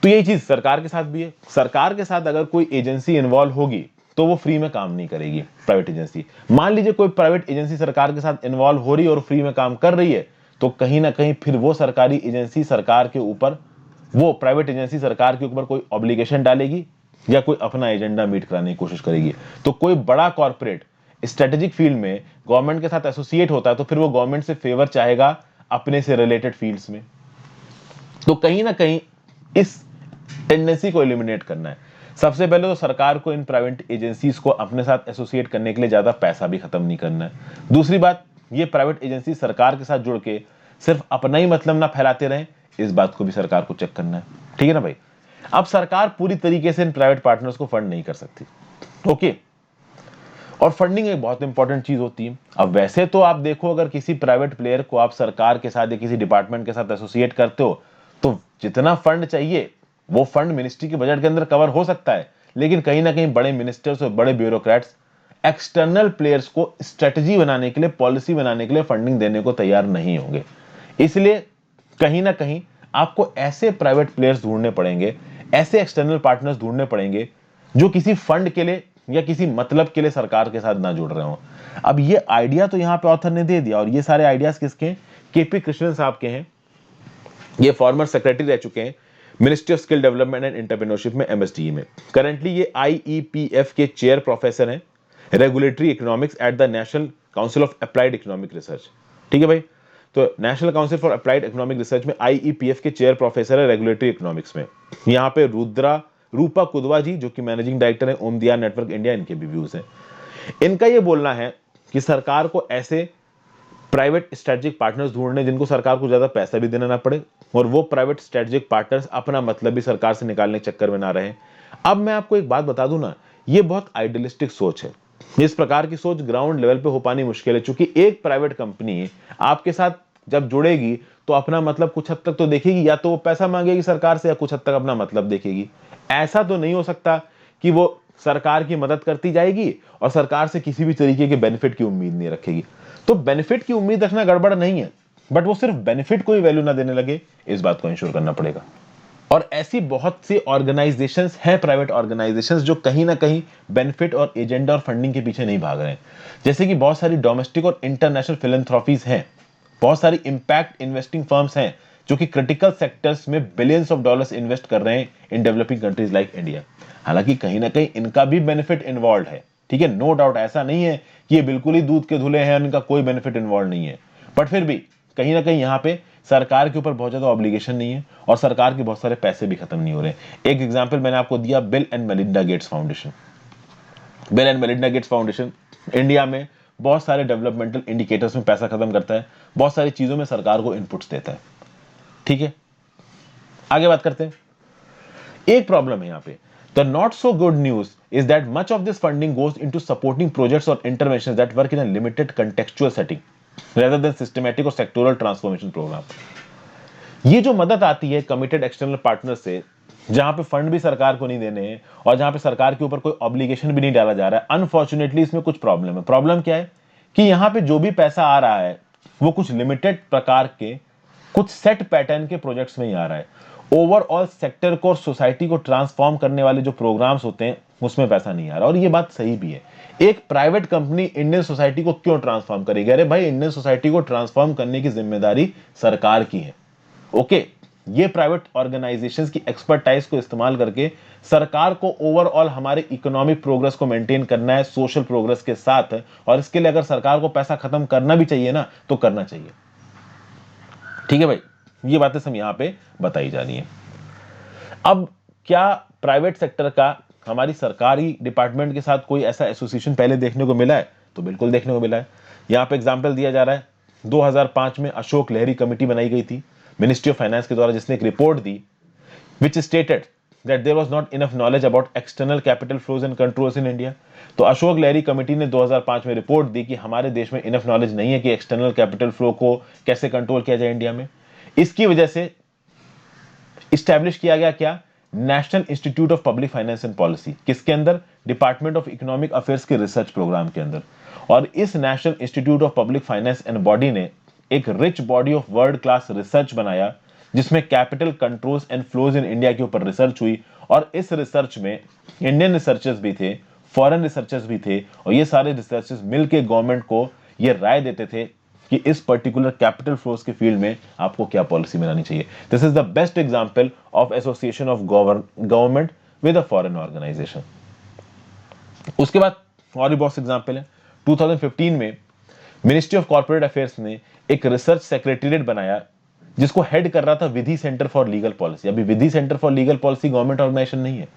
S1: तो यही चीज सरकार के साथ भी है। सरकार के साथ अगर कोई एजेंसी इन्वॉल्व होगी तो वो फ्री में काम नहीं करेगी। प्राइवेट एजेंसी, मान लीजिए कोई प्राइवेट एजेंसी सरकार के साथ इन्वॉल्व हो रही है और फ्री में काम कर रही है, तो कहीं ना कहीं फिर वो सरकारी एजेंसी सरकार के ऊपर, वो प्राइवेट एजेंसी सरकार के ऊपर कोई ऑब्लिगेशन डालेगी या कोई अपना एजेंडा मीट कराने की कोशिश करेगी। तो कोई बड़ा कॉर्पोरेट स्ट्रेटेजिक फील्ड में गवर्नमेंट के साथ एसोसिएट होता है तो फिर वो गवर्नमेंट से फेवर चाहेगा अपने से रिलेटेड फील्ड्स में। तो कहीं ना कहीं इस टेंडेंसी को एलिमिनेट करना है। सबसे पहले तो सरकार को इन प्राइवेट एजेंसीज को अपने साथ एसोसिएट करने के लिए ज्यादा पैसा भी खत्म नहीं करना है। दूसरी बात, ये प्राइवेट एजेंसी सरकार के साथ जुड़ के सिर्फ अपना ही मतलब ना फैलाते रहें, इस बात को भी सरकार को चेक करना है। ठीक है ना भाई। अब सरकार पूरी तरीके से इन प्राइवेट पार्टनर्स को फंड नहीं कर सकती। ओके, और फंडिंग एक बहुत इंपॉर्टेंट चीज होती है। अब वैसे तो आप देखो, अगर किसी प्राइवेट प्लेयर को आप सरकार के साथ या किसी डिपार्टमेंट के साथ एसोसिएट करते हो तो जितना फंड चाहिए वो फंड मिनिस्ट्री के बजट के अंदर कवर हो सकता है। लेकिन कहीं ना कहीं बड़े मिनिस्टर्स और बड़े ब्यूरोक्रेट्स एक्सटर्नल प्लेयर्स को स्ट्रेटजी बनाने के लिए, पॉलिसी बनाने के लिए फंडिंग देने को तैयार नहीं होंगे। इसलिए कहीं ना कहीं आपको ऐसे प्राइवेट प्लेयर्स ढूंढने पड़ेंगे, ऐसे एक्सटर्नल पार्टनर्स ढूंढने पड़ेंगे जो किसी फंड के लिए या किसी मतलब के लिए सरकार के साथ ना जुड़ रहे हो। अब ये आइडिया तो यहां पे ऑथर ने दे दिया, और ये सारे आइडियाज किसके हैं? केपी कृष्णन साहब के हैं। ये फॉर्मर सेक्रेटरी रह चुके हैं ministry of skill development and entrepreneurship में, एमएसडीई में। करंटली ये आईईपीएफ के चेयर प्रोफेसर हैं, regulatory economics at the national council of applied economic research. ठीक है भाई, तो national council for applied economic research में आईईपीएफ के चेयर प्रोफेसर है रेगुलेटरी इकोनॉमिक्स में। यहाँ पे रूपा कुदवा जी जो कि मैनेजिंग डायरेक्टर है ओम दिया नेटवर्क इंडिया, इनके भी व्यूज हैं। इनका ये बोलना है कि सरकार को ऐसे प्राइवेट स्ट्रेटेजिक पार्टनर्स ढूंढने जिनको सरकार को ज्यादा पैसा भी देना ना पड़े, और वो प्राइवेट स्ट्रेटेजिक पार्टनर्स अपना मतलब भी सरकार से निकालने के चक्कर में ना रहे। अब मैं आपको एक बात बता दूं ना, ये बहुत आइडियलिस्टिक सोच है। इस प्रकार की सोच ग्राउंड लेवल पे हो पानी मुश्किल है, क्योंकि एक प्राइवेट कंपनी आपके साथ जब जुड़ेगी तो अपना मतलब कुछ हद तक तो देखेगी, या तो वो पैसा मांगेगी सरकार से या कुछ हद तक अपना मतलब देखेगी। ऐसा तो नहीं हो सकता कि वो सरकार की मदद करती जाएगी और सरकार से किसी भी तरीके के बेनिफिट की उम्मीद नहीं रखेगी। तो बेनिफिट की उम्मीद रखना गड़बड़ नहीं है, बट वो सिर्फ बेनिफिट को ही वैल्यू ना देने लगे, इस बात को इंश्योर करना पड़ेगा। और ऐसी बहुत सी ऑर्गेनाइजेशंस हैं, प्राइवेट ऑर्गेनाइजेशंस, जो कहीं ना कहीं बेनिफिट और एजेंडा और फंडिंग के पीछे नहीं भाग रहे हैं। जैसे कि बहुत सारी डोमेस्टिक और इंटरनेशनल फिलैंथ्रोपीज हैं, बहुत सारी इंपैक्ट इन्वेस्टिंग फर्म्स हैं जो कि क्रिटिकल सेक्टर्स में बिलियंस ऑफ डॉलर्स इन्वेस्ट कर रहे हैं in developing countries like India. हालांकि कहीं ना कहीं इनका भी बेनिफिट इन्वॉल्व है, ठीक है, नो डाउट, ऐसा नहीं है कि ये बिल्कुल ही दूध के धुले हैं और इनका कोई बेनिफिट इन्वॉल्व नहीं है, बट फिर भी कहीं ना कहीं यहाँ पे सरकार के ऊपर बहुत ज्यादा ऑब्लिगेशन नहीं है और सरकार के बहुत सारे पैसे भी खत्म नहीं हो रहे। एक एग्जांपल मैंने आपको दिया, bill and Melinda Gates foundation. Bill and Melinda Gates foundation India में बहुत सारे डेवलपमेंटल इंडिकेटर्स में पैसा खत्म करता है, बहुत सारी चीजों में सरकार को इनपुट्स देता है। ठीक है, आगे बात करते हैं। एक प्रॉब्लम है यहाँ पे, the not so good news is that much of this funding goes into supporting projects और interventions that work in a limited contextual setting rather than systematic और सेक्टोरल ट्रांसफॉर्मेशन प्रोग्राम। ये जो मदद आती है कमिटेड एक्सटर्नल पार्टनर से, जहां पे फंड भी सरकार को नहीं देने हैं और जहां पे सरकार के ऊपर कोई ऑब्लिगेशन भी नहीं डाला जा रहा है, अनफॉर्चुनेटली इसमें कुछ प्रॉब्लम है। प्रॉब्लम क्या है कि यहां पे जो भी पैसा आ रहा है वो कुछ लिमिटेड प्रकार के, कुछ सेट पैटर्न के प्रोजेक्ट्स में ही आ रहा है। ओवरऑल सेक्टर को और सोसाइटी को ट्रांसफॉर्म करने वाले जो प्रोग्राम्स होते हैं उसमें पैसा नहीं आ रहा, और ये बात सही भी है। एक प्राइवेट कंपनी इंडियन सोसाइटी को क्यों ट्रांसफॉर्म करेगी? अरे भाई, इंडियन सोसाइटी को ट्रांसफॉर्म करने की जिम्मेदारी सरकार की है। ओके, ये प्राइवेट ऑर्गेनाइजेशंस की एक्सपर्टाइज को इस्तेमाल करके सरकार को ओवरऑल हमारे इकोनॉमिक प्रोग्रेस को मेंटेन करना है सोशल प्रोग्रेस के साथ, और इसके लिए अगर सरकार को पैसा खत्म करना भी चाहिए ना तो करना चाहिए। ठीक है भाई, ये बातें सब यहां पे बताई जा रही है। अब क्या प्राइवेट सेक्टर का हमारी सरकारी डिपार्टमेंट के साथ कोई ऐसा एसोसिएशन पहले देखने को मिला है? तो बिल्कुल देखने को मिला है। यहां पे एग्जांपल दिया जा रहा है, 2005 में अशोक लहरी कमेटी बनाई गई थी मिनिस्ट्री ऑफ फाइनेंस के द्वारा, जिसने एक report the which stated that there was not enough knowledge about external capital flows and controls in India। तो अशोक लहरी कमेटी ने 2005 में रिपोर्ट दी कि हमारे देश में इनफ नॉलेज नहीं है कि एक्सटर्नल कैपिटल फ्लो को कैसे कंट्रोल किया जाए इंडिया में। इसकी वजह से इस्टेब्लिश किया गया क्या? National institute of public finance and policy. किसके अंदर? डिपार्टमेंट ऑफ इकोनॉमिक अफेयर्स के रिसर्च प्रोग्राम के अंदर। और इस national institute of public finance and body ने एक rich body of world class research बनाया, जिसमें capital controls and flows in India के ऊपर रिसर्च हुई। और इस रिसर्च में इंडियन रिसर्चर्स भी थे, फॉरेन रिसर्चर्स भी थे, और ये सारे रिसर्चर्स मिलकर गवर्नमेंट को ये राय देते थे कि इस पर्टिकुलर कैपिटल फ्लोज के फील्ड में आपको क्या पॉलिसी बनानी चाहिए। This is the best example of association of government with a foreign organization. उसके बाद और भी बहुत एग्जांपल है। 2015 में मिनिस्ट्री ऑफ कॉर्पोरेट अफेयर्स ने एक रिसर्च सेक्रेटेरिएट बनाया जिसको हेड कर रहा था Vidhi centre for legal policy. अभी Vidhi centre for legal policy government organisation नहीं है,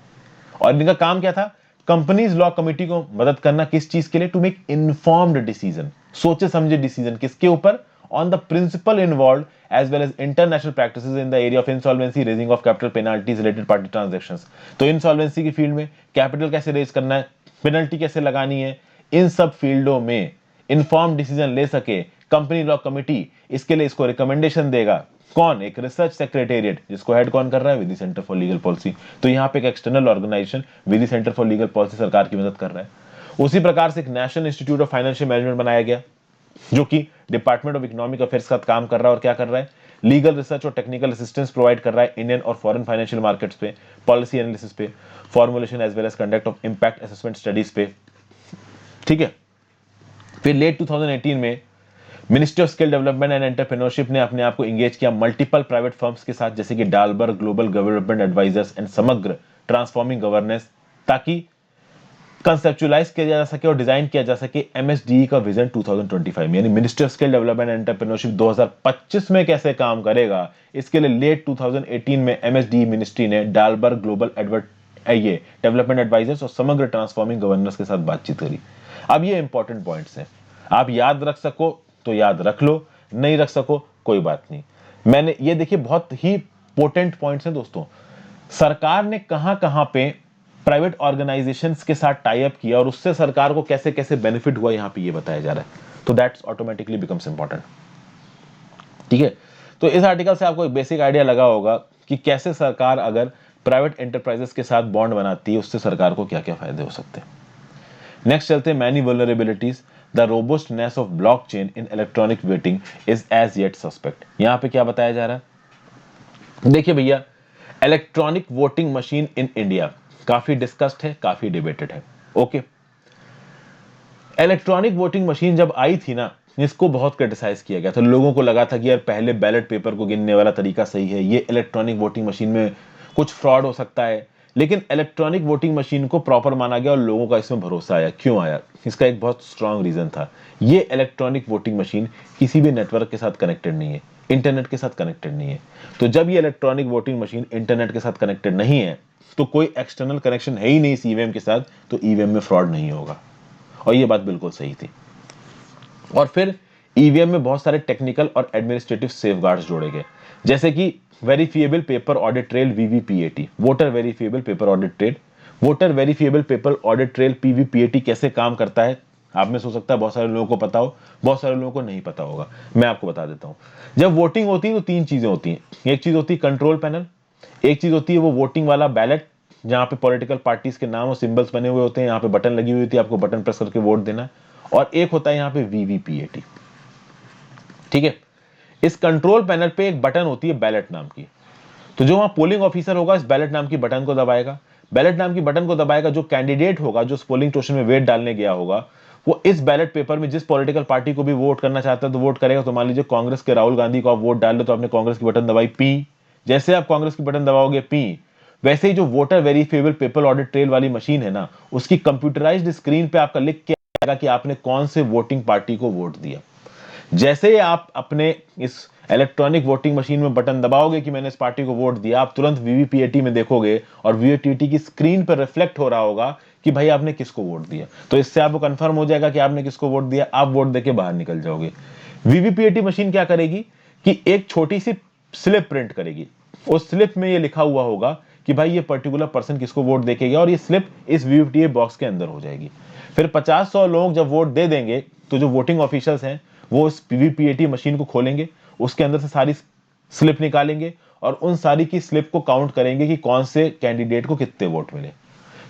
S1: और इनका काम क्या था? कंपनीज लॉ कमिटी को मदद करना। किस चीज के लिए? टू मेक इन्फॉर्म्ड डिसीजन, सोचे समझे डिसीजन। किसके ऊपर? On the principle involve as well as international practices in the area of insolvency, raising of capital, penalties, related party transactions. तो इंसॉल्वेंसी की फील्ड में कैपिटल कैसे रेज करना है, पेनल्टी कैसे लगानी है, इन सब फील्डों में इन्फॉर्म डिसीजन ले सके कंपनी लॉ कमिटी, इसके लिए इसको रिकमेंडेशन देगा। कौन? एक रिसर्च सेक्रेटेरिएट, जिसको हेड कौन कर रहा है? Vidhi centre for legal policy. तो यहाँ पे एक external organization Vidhi centre for legal policy सरकार की मदद कर रहा है। उसी प्रकार से एक national institute of financial management बनाया गया, जो कि डिपार्टमेंट ऑफ इकोनॉमिक अफेयर्स का काम कर रहा है। और क्या कर रहा है? लीगल रिसर्च और टेक्निकल असिस्टेंस प्रोवाइड कर रहा है इंडियन और फॉरेन फाइनेंशियल मार्केट्स पे, पॉलिसी एनालिसिस पे, formulation as well as conduct of impact assessment studies पे, ठीक है। फिर लेट 2018 में ministry of skill development and entrepreneurship ने अपने आप को एंगेज किया मल्टीपल प्राइवेट फर्म्स के साथ, जैसे कि डालबर ग्लोबल गवर्नमेंट एडवाइजर्स एंड समग्र ट्रांसफॉर्मिंग गवर्नेंस, ताकि कंसेप्चुलाइज किया जा सके और डिजाइन किया जा सके एमएसडीई का विजन 2025 में, यानी ministry of skill development and entrepreneurship 2025 में कैसे काम करेगा, इसके लिए लेट 2018 में एमएसडीई मिनिस्ट्री ने डालबर ग्लोबल ये डेवलपमेंट एडवाइजर्स और समग्र ट्रांसफॉर्मिंग गवर्नेंस के साथ बातचीत करी। अब ये इंपॉर्टेंट पॉइंट्स हैं, आप याद रख सको तो याद रख लो, नहीं रख सको कोई बात नहीं। मैंने ये देखिए बहुत ही पोटेंट पॉइंट्स हैं दोस्तों। सरकार ने कहां कहां पे प्राइवेट ऑर्गेनाइजेशंस के साथ टाई अप किया और उससे सरकार को कैसे कैसे बेनिफिट हुआ, यहां पे ये बताया जा रहा है, तो दैट्स ऑटोमेटिकली बिकम्स इंपॉर्टेंट, ठीक है। तो इस आर्टिकल से आपको एक बेसिक आइडिया लगा होगा कि कैसे सरकार अगर प्राइवेट एंटरप्राइजेस के साथ बॉन्ड बनाती है उससे सरकार को क्या क्या फायदे हो सकते हैं। नेक्स्ट चलते हैं many vulnerabilities, the robustness of blockchain in electronic voting is as yet suspect. यहां पे क्या बताया जा रहा है, देखिए भैया, electronic voting machine in India काफी डिस्कस्ड है, काफी डिबेटेड है। ओके, इलेक्ट्रॉनिक वोटिंग मशीन जब आई थी ना, इसको बहुत क्रिटिसाइज किया गया था, लोगों को लगा था कि यार पहले बैलेट पेपर को गिनने वाला तरीका सही है, ये इलेक्ट्रॉनिक वोटिंग मशीन में कुछ फ्रॉड हो सकता है, लेकिन इलेक्ट्रॉनिक वोटिंग मशीन को प्रॉपर माना गया और लोगों का इसमें भरोसा आया। क्यों आया, इसका एक बहुत स्ट्रांग रीजन था, ये इलेक्ट्रॉनिक वोटिंग मशीन किसी भी नेटवर्क के साथ कनेक्टेड नहीं है, इंटरनेट के साथ कनेक्टेड नहीं है। तो जब ये इलेक्ट्रॉनिक वोटिंग मशीन इंटरनेट के साथ कनेक्टेड नहीं है, तो कोई एक्सटर्नल कनेक्शन है ही नहीं इस ईवीएम के साथ, तो ईवीएम में फ्रॉड नहीं होगा, और ये बात बिल्कुल सही थी। और फिर ईवीएम में बहुत सारे टेक्निकल और एडमिनिस्ट्रेटिव सेफगार्ड्स जोड़े गए, जैसे कि verifiable paper audit trail VVPAT, voter verifiable paper audit trail, voter verifiable paper audit trail PVPAT कैसे काम करता है, आप में सोच सकता है बहुत सारे लोगों को पता हो, बहुत सारे लोगों को नहीं पता होगा, मैं आपको बता देता हूं। जब वोटिंग होती है तो तीन चीजें होती हैं, एक चीज होती है कंट्रोल पैनल, एक चीज होती है वो वोटिंग वाला बैलेट जहां पे पॉलिटिकल पार्टीज के नाम और सिंबल्स बने हुए होते हैं, यहाँ पे बटन लगी हुई होती है, आपको बटन प्रेस करके वोट देना है, और एक होता है यहाँ पे वीवीपीएटी, ठीक है। इस कंट्रोल पैनल पे एक बटन होती है बैलेट नाम की, तो जो वहां पोलिंग ऑफिसर होगा इस बैलेट नाम की बटन को दबाएगा, बैलेट नाम की बटन को दबाएगा, जो कैंडिडेट होगा जो पोलिंग स्टेशन में वेट डालने गया होगा, वो इस बैलेट पेपर में जिस पॉलिटिकल पार्टी को भी वोट करना चाहता है तो वोट करेगा। तो मान लीजिए कांग्रेस के राहुल गांधी को आप वोट डाल दो, तो आपने कांग्रेस की बटन दबाई पी, जैसे आप कांग्रेस की बटन दबाओगे पी, वैसे ही जो voter verifiable paper audit trail वाली मशीन है ना, उसकी कंप्यूटराइज्ड स्क्रीन पे आपका लिख के आएगा कि आपने कौन से वोटिंग पार्टी को वोट दिया। जैसे ही आप अपने इस इलेक्ट्रॉनिक वोटिंग मशीन में बटन दबाओगे कि मैंने इस पार्टी को वोट दिया, आप तुरंत वीवीपीएटी में देखोगे और वीवीपीएटी की स्क्रीन पर रिफ्लेक्ट हो रहा होगा कि भाई आपने किसको वोट दिया। तो इससे आपको कंफर्म हो जाएगा कि आपने किसको वोट दिया, आप वोट देके बाहर निकल जाओगे। वीवीपीएटी मशीन क्या करेगी कि एक छोटी सी स्लिप प्रिंट करेगी, उस स्लिप में ये लिखा हुआ होगा कि भाई ये पर्टिकुलर पर्सन किसको वोट देखेगा, और ये स्लिप इस वीवीपीए बॉक्स के अंदर हो जाएगी। फिर 50-100 लोग जब वोट दे देंगे तो जो वोटिंग ऑफिशियल्स हैं वो उस वीवीपीएटी मशीन को खोलेंगे, उसके अंदर से सारी स्लिप निकालेंगे और उन सारी की स्लिप को काउंट करेंगे कि कौन से कैंडिडेट को कितने वोट मिले।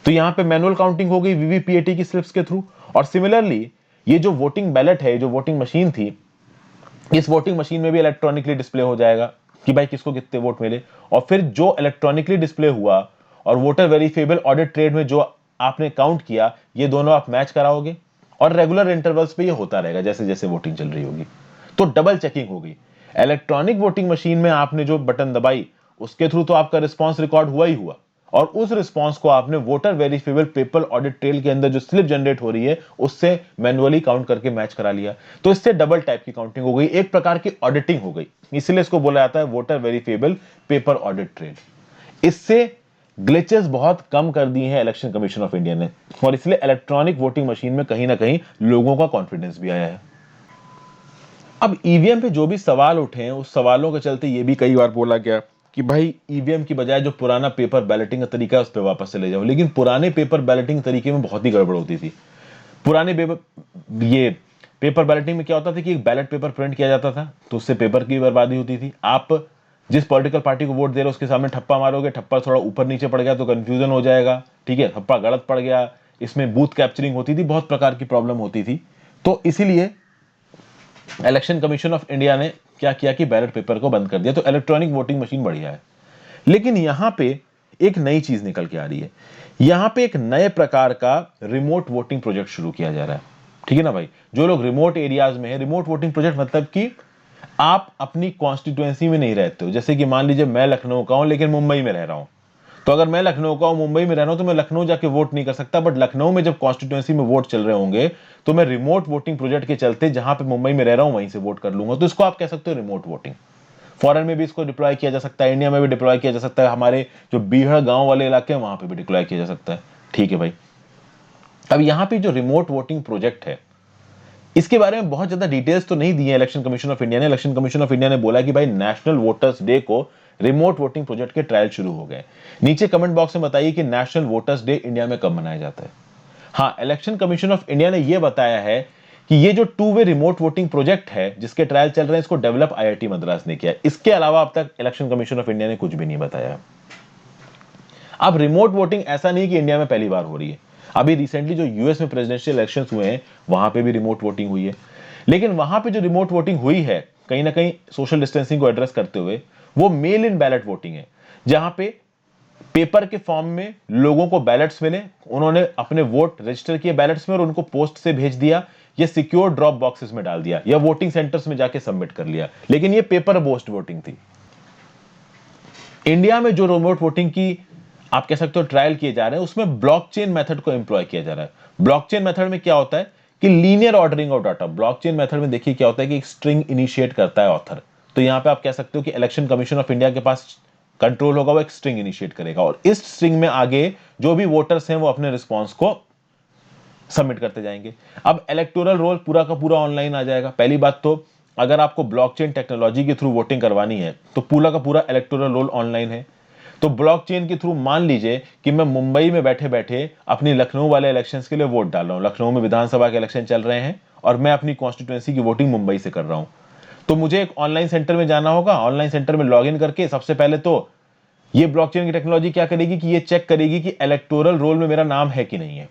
S1: तो यहां पे मैनुअल काउंटिंग हो गई वीवीपीएटी की स्लिप्स के थ्रू, और सिमिलरली ये जो वोटिंग बैलेट है, जो वोटिंग मशीन थी, इस वोटिंग मशीन में भी इलेक्ट्रॉनिकली डिस्प्ले हो जाएगा कि भाई किसको कितने वोट मिले। और फिर जो इलेक्ट्रॉनिकली डिस्प्ले हुआ और वोटर वेरीफिएबल ऑडिट ट्रेल में जो आपने काउंट किया, ये दोनों आप मैच कराओगे और रेगुलर इंटरवल्स पे ये होता रहेगा जैसे जैसे वोटिंग चल रही होगी। तो डबल चेकिंग हो गई। इलेक्ट्रॉनिक वोटिंग मशीन में आपने जो बटन दबाई उसके थ्रू तो आपका रिस्पॉन्स रिकॉर्ड हुआ ही हुआ, और उस रिस्पॉन्स को आपने voter verifiable paper audit trail के अंदर जो स्लिप जनरेट हो रही है उससे मैनुअली काउंट करके मैच करा लिया। तो इससे डबल टाइप की काउंटिंग हो गई, एक प्रकार की ऑडिटिंग हो गई, इसलिए इसको बोला जाता है voter verifiable paper audit trail. इससे ग्लिचेस बहुत कम कर दिए हैं इलेक्शन कमीशन ऑफ इंडिया ने, और इसलिए इलेक्ट्रॉनिक वोटिंग मशीन में कहीं ना कहीं लोगों का कॉन्फिडेंस भी आया है। अब ईवीएम पे जो भी सवाल उठे हैं उस सवालों के चलते ये भी कई बार बोला गया कि भाई ईवीएम की बजाय जो पुराना पेपर बैलेटिंग का तरीका है उस पर वापस चले जाओ, लेकिन पुराने पेपर बैलेटिंग तरीके में बहुत ही गड़बड़ होती थी। पुराने पेपर बैलेटिंग में क्या होता था कि एक बैलेट पेपर प्रिंट किया जाता था तो उससे पेपर की बर्बादी होती थी। आप जिस पॉलिटिकल पार्टी को वोट दे रहे हो उसके सामने ठप्पा मारोगे, ठप्पा थोड़ा ऊपर नीचे पड़ गया तो कंफ्यूजन हो जाएगा, ठीक है, ठप्पा गलत पड़ गया, इसमें बूथ कैप्चरिंग होती थी, बहुत प्रकार की प्रॉब्लम होती थी। तो इसीलिए इलेक्शन कमीशन ऑफ इंडिया ने क्या किया कि बैलेट पेपर को बंद कर दिया। तो इलेक्ट्रॉनिक वोटिंग मशीन बढ़िया है, लेकिन यहां पे एक नई चीज निकल के आ रही है। यहां पे एक नए प्रकार का रिमोट वोटिंग प्रोजेक्ट शुरू किया जा रहा है, ठीक है ना भाई। जो लोग रिमोट एरियाज में है, रिमोट वोटिंग प्रोजेक्ट मतलब कि आप अपनी कॉन्स्टिट्यूएंसी में नहीं रहते हो। जैसे कि मान लीजिए मैं लखनऊ का हूं लेकिन मुंबई में रह रहा हूं, तो अगर मैं लखनऊ का हूं मुंबई में रह रहा हूं तो मैं लखनऊ जाके वोट नहीं कर सकता, बट लखनऊ में जब कॉन्स्टिट्यूएंसी में वोट चल रहे होंगे तो मैं रिमोट वोटिंग प्रोजेक्ट के चलते जहां पे मुंबई में रह रहा हूं वहीं से वोट कर लूंगा। तो इसको आप कह सकते हो रिमोट वोटिंग। फॉरेन में भी इसको डिप्लॉय किया जा सकता है, इंडिया में भी डिप्लॉय किया जा सकता है, हमारे जो बीहड़ गांव वाले इलाके हैं वहां पे भी डिप्लॉय किया जा सकता है, ठीक है भाई। अब यहां पे जो रिमोट वोटिंग प्रोजेक्ट है, इसके बारे में बहुत ज्यादा डिटेल्स तो नहीं दी है इलेक्शन कमीशन ऑफ इंडिया ने। इलेक्शन कमीशन ऑफ इंडिया ने बोला कि भाई नेशनल वोटर्स डे को रिमोट वोटिंग प्रोजेक्ट के ट्रायल शुरू हो गए। नीचे कमेंट बॉक्स में बताइए कि नेशनल वोटर्स डे इंडिया में कब मनाया जाता है। हाँ, इलेक्शन कमीशन ऑफ इंडिया ने यह बताया है कि ये जो 2 वे रिमोट वोटिंग प्रोजेक्ट है जिसके ट्रायल चल रहे हैं, इसको डेवलप आईआईटी मद्रास ने किया। इसके अलावा अब तक इलेक्शन कमीशन ऑफ इंडिया ने कुछ भी नहीं बताया। अब रिमोट वोटिंग ऐसा नहीं कि इंडिया में पहली बार हो रही है, अभी रिसेंटली जो यूएस में प्रेसिडेंशियल इलेक्शंस हुए हैं वहां पे भी रिमोट वोटिंग हुई है। लेकिन वहां पे जो रिमोट वोटिंग हुई है, कहीं ना कहीं सोशल डिस्टेंसिंग को एड्रेस करते हुए, वो मेल इन बैलेट वोटिंग है, जहां पे पेपर के फॉर्म में लोगों को बैलेट्स मिले, उन्होंने अपने वोट रजिस्टर किए बैलेट्स में और उनको पोस्ट से भेज दिया, या सिक्योर ड्रॉप बॉक्सेस में डाल दिया, या वोटिंग सेंटर्स में जाके सबमिट कर लिया। लेकिन ये पेपर बेस्ड वोटिंग थी। इंडिया में जो रिमोट वोटिंग की आप कह सकते हो ट्रायल किए जा रहे हैं, उसमें ब्लॉकचेन मेथड को एम्प्लॉय किया जा रहा है। ब्लॉकचेन मेथड में क्या होता है कि linear ordering of data. Blockchain method में देखिए क्या होता है कि एक स्ट्रिंग इनिशिएट करता है ऑथर। तो यहां पे आप कह सकते हो कि इलेक्शन कमीशन ऑफ इंडिया के पास कंट्रोल होगा, वो एक स्ट्रिंग इनिशिएट करेगा और इस स्ट्रिंग में आगे जो भी वोटर्स हैं वो अपने रिस्पॉन्स को सबमिट करते जाएंगे। अब इलेक्टोरल रोल पूरा का पूरा ऑनलाइन आ जाएगा। पहली बात तो अगर आपको ब्लॉकचेन टेक्नोलॉजी के थ्रू वोटिंग करवानी है तो पूरा का पूरा इलेक्टोरल रोल ऑनलाइन है। तो ब्लॉकचेन के थ्रू मान लीजिए कि मैं मुंबई में बैठे बैठे अपनी लखनऊ वाले इलेक्शंस के लिए वोट डाल रहा हूं। लखनऊ में विधानसभा के इलेक्शन चल रहे हैं और मैं अपनी कॉन्स्टिट्यूएंसी की वोटिंग मुंबई से कर रहा हूं। तो मुझे एक ऑनलाइन सेंटर में जाना होगा। ऑनलाइन सेंटर में लॉग इन करके सबसे पहले तो ये ब्लॉकचेन की टेक्नोलॉजी क्या करेगी कि ये चेक करेगी कि इलेक्टोरल रोल में मेरा नाम है कि नहीं है।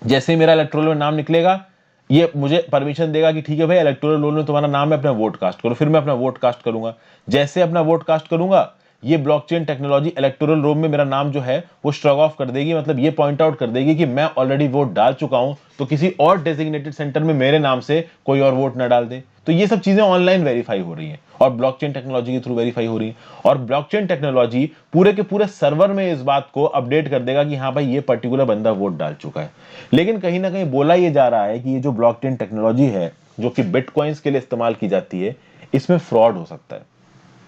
S1: जैसे ही मेरा इलेक्टोरल में नाम निकलेगा, ये मुझे परमिशन देगा कि ठीक है भाई, इलेक्टोरल रोल में तुम्हारा नाम है, अपना वोट कास्ट करो। फिर मैं अपना वोट कास्ट करूंगा। जैसे अपना वोट कास्ट करूंगा, ये ब्लॉकचेन टेक्नोलॉजी इलेक्टोरल रोल में मेरा नाम जो है वो स्ट्रग ऑफ कर देगी, मतलब ये पॉइंट आउट कर देगी कि मैं ऑलरेडी वोट डाल चुका हूं, तो किसी और डेजिग्नेटेड सेंटर में मेरे नाम से कोई और वोट ना डाल दे। तो ये सब चीजें ऑनलाइन वेरीफाई हो रही हैं और ब्लॉकचेन टेक्नोलॉजी के थ्रू वेरीफाई हो रही है। और ब्लॉकचेन टेक्नोलॉजी पूरे के पूरे सर्वर में इस बात को अपडेट कर देगा कि हाँ भाई, ये पर्टिकुलर बंदा वोट डाल चुका है। लेकिन कहीं ना कहीं बोला यह जा रहा है कि ये जो ब्लॉकचेन टेक्नोलॉजी है जो कि बिटकॉइंस के लिए इस्तेमाल की जाती है, इसमें फ्रॉड हो सकता है,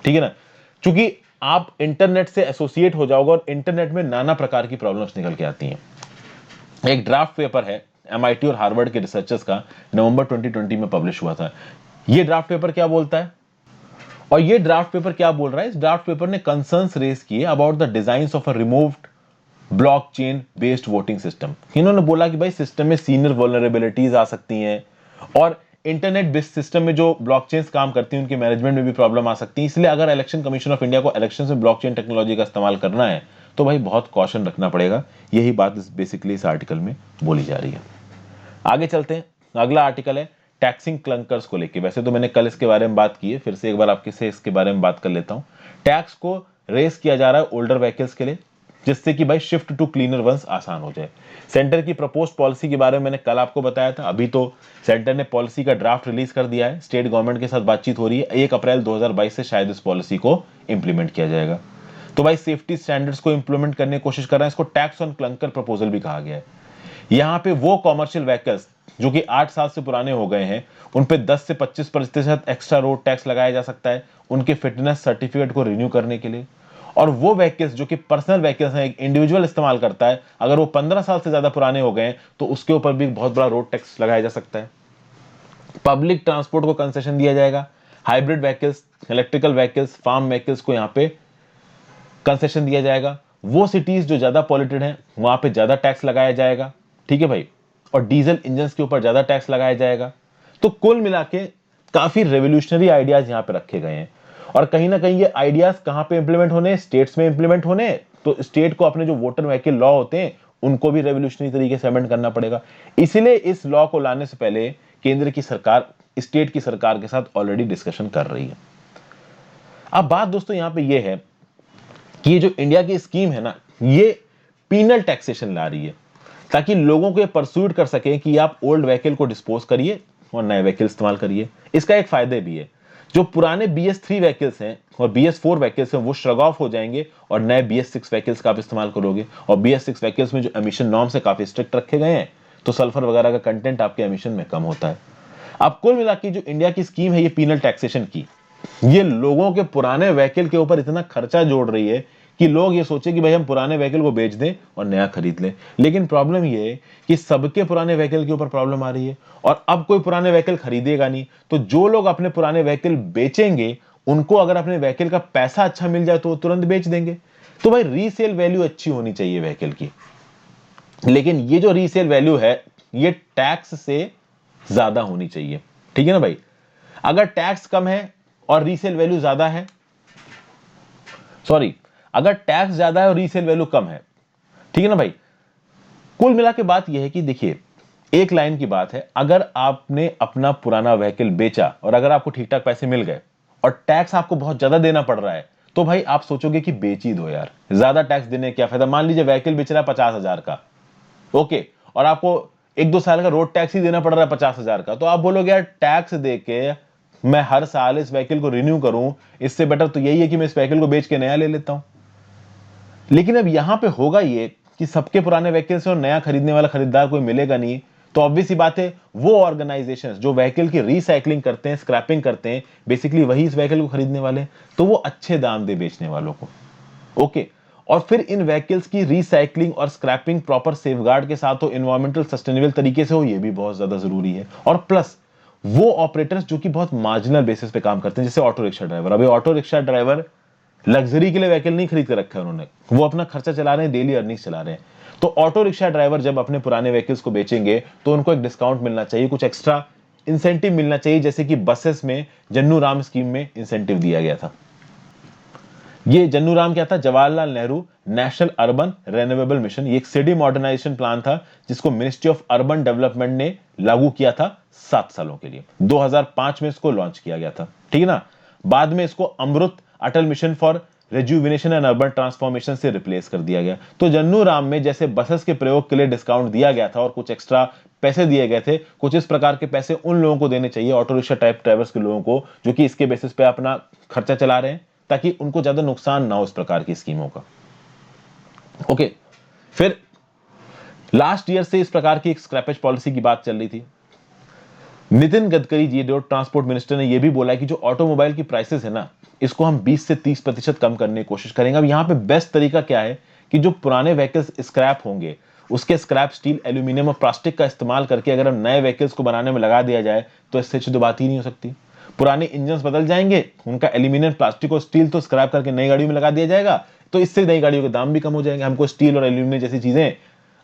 S1: ठीक है ना। क्योंकि आप इंटरनेट से एसोसिएट हो जाओगे और इंटरनेट में नाना प्रकार की प्रॉब्लम्स निकल के आती हैं। एक ड्राफ्ट पेपर है एमआईटी और हार्वर्ड के रिसर्चर्स का, नवंबर 2020 में पब्लिश हुआ था। ये ड्राफ्ट पेपर क्या बोलता है और ये ड्राफ्ट पेपर क्या बोल रहा है? इस ड्राफ्ट पेपर ने कंसर्न्स रेज किए about the design of a removed blockchain based voting system. इन्होंने बोला कि भाई सिस्टम में सीनियर वल्नरेबिलिटीज आ सकती हैं और इंटरनेट बेस्ड सिस्टम में जो ब्लॉकचेन्स काम करती हैं उनके मैनेजमेंट में भी प्रॉब्लम आ सकती है। इसलिए अगर इलेक्शन कमीशन ऑफ इंडिया को इलेक्शन में ब्लॉकचेन टेक्नोलॉजी का इस्तेमाल करना है तो भाई बहुत कॉशन रखना पड़ेगा। यही बात बेसिकली इस आर्टिकल में बोली जा रही है। आगे चलते हैं। अगला आर्टिकल है टैक्सिंग क्लंकर्स को लेके। वैसे तो मैंने कल इसके बारे में बात की है, फिर से एक बार आपके से इसके बारे में बात कर लेता हूं। टैक्स को रेस किया जा रहा है ओल्डर व्हीकल्स के लिए, जिससे कि भाई शिफ्ट टू क्लीनर वंस आसान हो जाए। सेंटर की प्रपोज्ड पॉलिसी के बारे में मैंने कल आपको बताया था। अभी तो सेंटर ने पॉलिसी का ड्राफ्ट रिलीज कर दिया है, स्टेट गवर्नमेंट के साथ बातचीत हो रही है। 1 अप्रैल 2022 से शायद इस पॉलिसी को इंप्लीमेंट किया जाएगा। तो भाई सेफ्टी स्टैंडर्ड्स को इंप्लीमेंट करने की कोशिश कर रहे हैं। इसको टैक्स ऑन क्लंकर प्रपोजल भी कहा गया है। यहां पे वो कॉमर्शियल व्हीकल्स जो कि 8 साल से पुराने हो गए हैं, उन पे 10 से 25% एक्स्ट्रा रोड टैक्स लगाया जा सकता है उनके फिटनेस सर्टिफिकेट को रिन्यू करने के लिए। और वो व्हीकल्स जो कि पर्सनल व्हीकल्स हैं, एक इंडिविजुअल इस्तेमाल करता है, अगर वो 15 साल से ज्यादा पुराने हो गए तो उसके ऊपर भी बहुत बड़ा रोड टैक्स लगाया जा सकता है। पब्लिक ट्रांसपोर्ट को कंसेशन दिया जाएगा। Hybrid vehicles, electrical vehicles, farm vehicles को यहां पे कंसेशन दिया जाएगा। वो सिटीज जो ज्यादा पॉल्यूटेड हैं वहां पे ज्यादा टैक्स लगाया जाएगा, ठीक है भाई। और डीजल इंजन के ऊपर ज्यादा टैक्स लगाया जाएगा। तो कुल मिला के काफी रेवोल्यूशनरी आइडियाज यहां पे रखे गए हैं। और कहीं ना कहीं ये आइडियाज कहां पे इंप्लीमेंट होने? स्टेट्स में इंप्लीमेंट होने। तो स्टेट को अपने जो वोटर व्हीकल लॉ होते हैं उनको भी रेवोल्यूशनरी तरीके से अमेंड करना पड़ेगा। इसीलिए इस लॉ को लाने से पहले केंद्र की सरकार स्टेट की सरकार के साथ ऑलरेडी डिस्कशन कर रही है। अब बात दोस्तों यहां पे ये है कि ये जो इंडिया की स्कीम है ना, ये पीनल टैक्सेशन ला रही है ताकि लोगों को ये परस्यूट कर सके कि आप ओल्ड व्हीकल को डिस्पोज करिए और नए व्हीकल इस्तेमाल करिए। इसका एक फायदे भी है, जो पुराने BS3 व्हीकल्स हैं और BS4 व्हीकल्स हैं वो श्रग ऑफ हो जाएंगे और नए BS6 व्हीकल्स का आप इस्तेमाल करोगे। और BS6 व्हीकल्स में जो एमिशन नॉर्म्स है काफी स्ट्रिक्ट रखे गए हैं, तो सल्फर वगैरह का कंटेंट आपके एमिशन में कम होता है। अब कुल मिला के जो इंडिया की स्कीम है ये पीनल टैक्सेशन की, ये लोगों के पुराने व्हीकल के ऊपर इतना खर्चा जोड़ रही है कि लोग ये सोचे कि भाई हम पुराने व्हीकल को बेच दें और नया खरीद लें। लेकिन प्रॉब्लम ये है कि सबके पुराने व्हीकल के ऊपर प्रॉब्लम आ रही है और अब कोई पुराने व्हीकल खरीदेगा नहीं, तो जो लोग अपने पुराने व्हीकल बेचेंगे उनको अगर अपने व्हीकल का पैसा अच्छा मिल जाए तो वो तुरंत बेच देंगे। तो भाई रीसेल वैल्यू अच्छी होनी चाहिए व्हीकल की, लेकिन ये जो रीसेल वैल्यू है ये टैक्स से ज्यादा होनी चाहिए। ठीक है ना भाई, अगर टैक्स कम है और रीसेल वैल्यू ज्यादा है, सॉरी, अगर टैक्स ज्यादा है और रीसेल वैल्यू कम है, ठीक है ना भाई, कुल मिला के बात यह है कि देखिए एक लाइन की बात है, अगर आपने अपना पुराना व्हीकल बेचा और अगर आपको ठीक ठाक पैसे मिल गए और टैक्स आपको बहुत ज्यादा देना पड़ रहा है, तो भाई आप सोचोगे कि बेच ही दो यार, ज्यादा टैक्स देने क्या फायदा। मान लीजिए व्हीकल बेच रहा है 50,000 का, ओके, और आपको 1-2 साल का रोड टैक्स ही देना पड़ रहा है 50,000 का, तो आप बोलोगे यार टैक्स दे के मैं हर साल इस व्हीकल को रिन्यू करूं, इससे बेटर तो यही है कि मैं इस व्हीकल को बेच के नया ले लेता हूं। लेकिन अब यहां पे होगा ये कि सबके पुराने व्हीकल से और नया खरीदने वाला खरीदार कोई मिलेगा नहीं, तो ऑब्वियस ही बात है वो ऑर्गेनाइजेशंस जो व्हीकल की रीसाइक्लिंग करते हैं, स्क्रैपिंग करते हैं, बेसिकली वही इस व्हीकल को खरीदने वाले, तो वो अच्छे दाम दे बेचने वालों को। ओके, और फिर इन व्हीकल्स की रीसाइक्लिंग और स्क्रैपिंग प्रॉपर सेफगार्ड के साथ हो, एनवायरमेंटल सस्टेनेबल तरीके से हो, ये भी बहुत ज्यादा जरूरी है। और प्लस वो ऑपरेटर्स जो कि बहुत मार्जिनल बेसिस पे काम करते हैं, जैसे ऑटो रिक्शा ड्राइवर। अभी ऑटो रिक्शा ड्राइवर लग्जरी के लिए व्हीकल नहीं खरीद कर रखा है उन्होंने, वो अपना खर्चा चला रहे हैं, डेली अर्निंग्स चला रहे हैं। तो ऑटो रिक्शा ड्राइवर जब अपने पुराने व्हीकल्स को बेचेंगे तो उनको एक डिस्काउंट मिलना चाहिए, कुछ एक्स्ट्रा इंसेंटिव मिलना चाहिए, जैसे कि बसेस में जन्नू राम स्कीम में इंसेंटिव दिया गया था। ये जन्नू राम क्या था, Jawaharlal Nehru national urban renewable mission. ये एक सिटी मॉडर्नाइजेशन प्लान था जिसको मिनिस्ट्री ऑफ अर्बन डेवलपमेंट ने लागू किया था 7 सालों के लिए। 2005 में इसको लॉन्च किया गया था, ठीक है ना। बाद में इसको Amrut Atal mission for rejuvenation and urban transformation से रिप्लेस कर दिया गया। तो जन्नू राम में जैसे बसेस के प्रयोग के लिए डिस्काउंट दिया गया था और कुछ एक्स्ट्रा पैसे दिए गए थे, कुछ इस प्रकार के पैसे उन लोगों को देने चाहिए, ऑटो रिक्शा टाइप ड्राइवर्स के लोगों को, जो कि इसके बेसिस पे अपना खर्चा चला रहे हैं, ताकि उनको ज्यादा नुकसान ना हो इस प्रकार की स्कीमों का। ओके, फिर लास्ट ईयर से इस प्रकार की एक स्क्रैपेज पॉलिसी की बात चल रही थी। नितिन गडकरी जी, जो ट्रांसपोर्ट मिनिस्टर ने यह भी बोला है कि जो ऑटोमोबाइल की प्राइसेस है ना, इसको हम 20 से 30% कम करने की कोशिश करेंगे। अब यहां पे बेस्ट तरीका क्या है कि जो पुराने व्हीकल्स स्क्रैप होंगे उसके स्क्रैप स्टील, एल्यूमिनियम और प्लास्टिक का इस्तेमाल करके अगर हम नए व्हीकल्स को बनाने में लगा दिया जाए तो इससे अच्छी तो बात ही नहीं हो सकती। पुराने इंजन बदल जाएंगे, उनका एल्यूमिनियम, प्लास्टिक और स्टील तो स्क्रैप करके नई गाड़ियों में लगा दिया जाएगा, तो इससे नई गाड़ियों के दाम भी कम हो जाएंगे, हमको स्टील और एल्यूमिनियम जैसी चीजें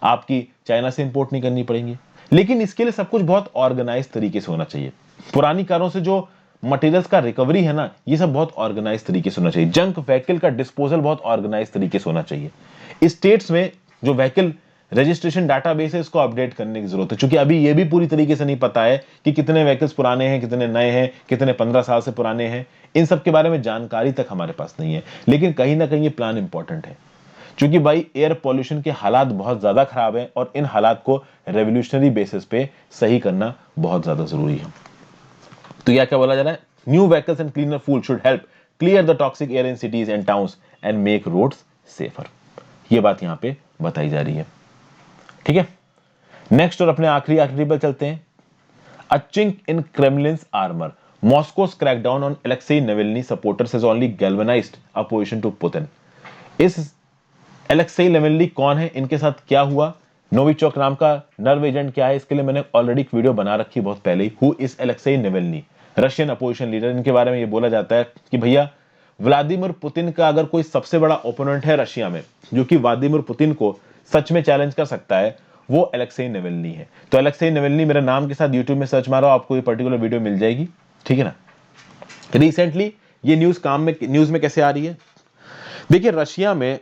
S1: आपकी चाइना से इंपोर्ट नहीं करनी पड़ेंगी। लेकिन इसके लिए सब कुछ बहुत ऑर्गेनाइज तरीके से होना चाहिए। पुरानी कारों से जो मटेरियल्स का रिकवरी है ना, ये सब बहुत ऑर्गेनाइज तरीके से होना चाहिए। जंक व्हीकल का डिस्पोजल बहुत ऑर्गेनाइज तरीके से होना चाहिए। स्टेट्स में जो व्हीकल रजिस्ट्रेशन डाटाबेस है इसको अपडेट करने की जरूरत है, क्योंकि अभी ये भी पूरी तरीके से नहीं पता है कि कितने व्हीकल्स पुराने हैं, कितने नए हैं, कितने 15 साल से पुराने हैं। इन सब के बारे में जानकारी तक हमारे पास नहीं है। लेकिन कहीं ना कहीं ये प्लान इंपॉर्टेंट है, क्योंकि भाई एयर पॉल्यूशन के हालात बहुत ज्यादा खराब हैं और इन हालात को रेवोल्यूशनरी बेसिस पे सही करना बहुत ज्यादा जरूरी है। तो यह क्या बोला जा रहा है, new vehicles and cleaner fuel should help clear the toxic air in cities and towns and make roads safer. ये बात यहां पे बताई जा रही है, ठीक है। नेक्स्ट और अपने आखिरी पर चलते हैं। A chink in Kremlin's armour, Moscow's crackdown on Alexei Navalny supporters has only galvanised opposition to Putin. इस एलेक्सेई नावल्नी कौन है, इनके साथ क्या हुआ, नोविचोक नाम का नर्व एजेंट क्या है, इसके लिए मैंने ऑलरेडी एक वीडियो बना रखी बहुत पहले ही। Who is Alexei Navalny, Russian opposition leader. इनके बारे में ये बोला जाता है कि भैया व्लादिमीर पुतिन का अगर कोई सबसे बड़ा ओपोनेंट है रशिया में, जो कि व्लादिमीर पुतिन को सच में चैलेंज कर सकता है, वो एलेक्सेई नावल्नी है। तो एलेक्सेई नावल्नी मेरे नाम के साथ यूट्यूब में सर्च मारो, आपको ये पर्टिकुलर वीडियो मिल जाएगी, ठीक है ना। रिसेंटली ये न्यूज में कैसे आ रही है, देखिए रशिया में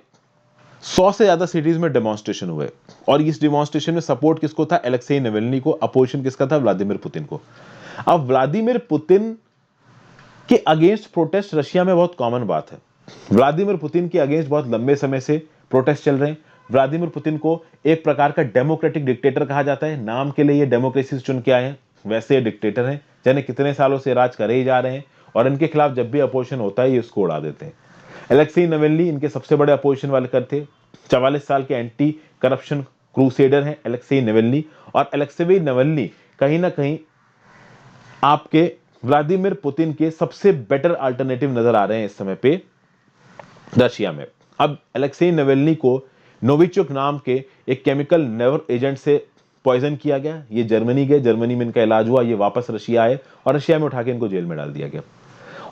S1: 100 से ज्यादा सिटीज में डेमोन्स्ट्रेशन हुए और इस डेमोन्स्ट्रेशन में सपोर्ट किसको था, एलेक्सेई नावल्नी को, अपोजिशन किसका था, व्लादिमीर पुतिन को। अब व्लादिमीर पुतिन के अगेंस्ट प्रोटेस्ट रशिया में बहुत कॉमन बात है। व्लादिमीर पुतिन के अगेंस्ट बहुत लंबे समय से प्रोटेस्ट चल रहे हैं। व्लादिमीर पुतिन को एक प्रकार का डेमोक्रेटिक डिक्टेटर कहा जाता है। नाम के लिए ये डेमोक्रेसी से चुन के आए हैं, वैसे ये डिक्टेटर हैं, यानी कितने सालों से राज करे ही जा रहे हैं और इनके खिलाफ जब भी अपोजिशन होता है ये उसको उड़ा देते हैं। अलेक्सी नावल्नी इनके सबसे बड़े अपोजिशन वाले कर थे। 44 साल के एंटी करप्शन क्रूसेडर हैं अलेक्सी नावल्नी, और अलेक्सी नावल्नी कहीं ना कहीं आपके व्लादिमीर पुतिन के सबसे बेटर अल्टरनेटिव नजर आ रहे हैं इस समय पे रशिया में। अब अलेक्सी नावल्नी को नोविचुक नाम के एक केमिकल नेवर एजेंट से पॉइजन किया गया। ये जर्मनी गए, जर्मनी में इनका इलाज हुआ, ये वापस रशिया आए और रशिया में उठा के इनको जेल में डाल दिया गया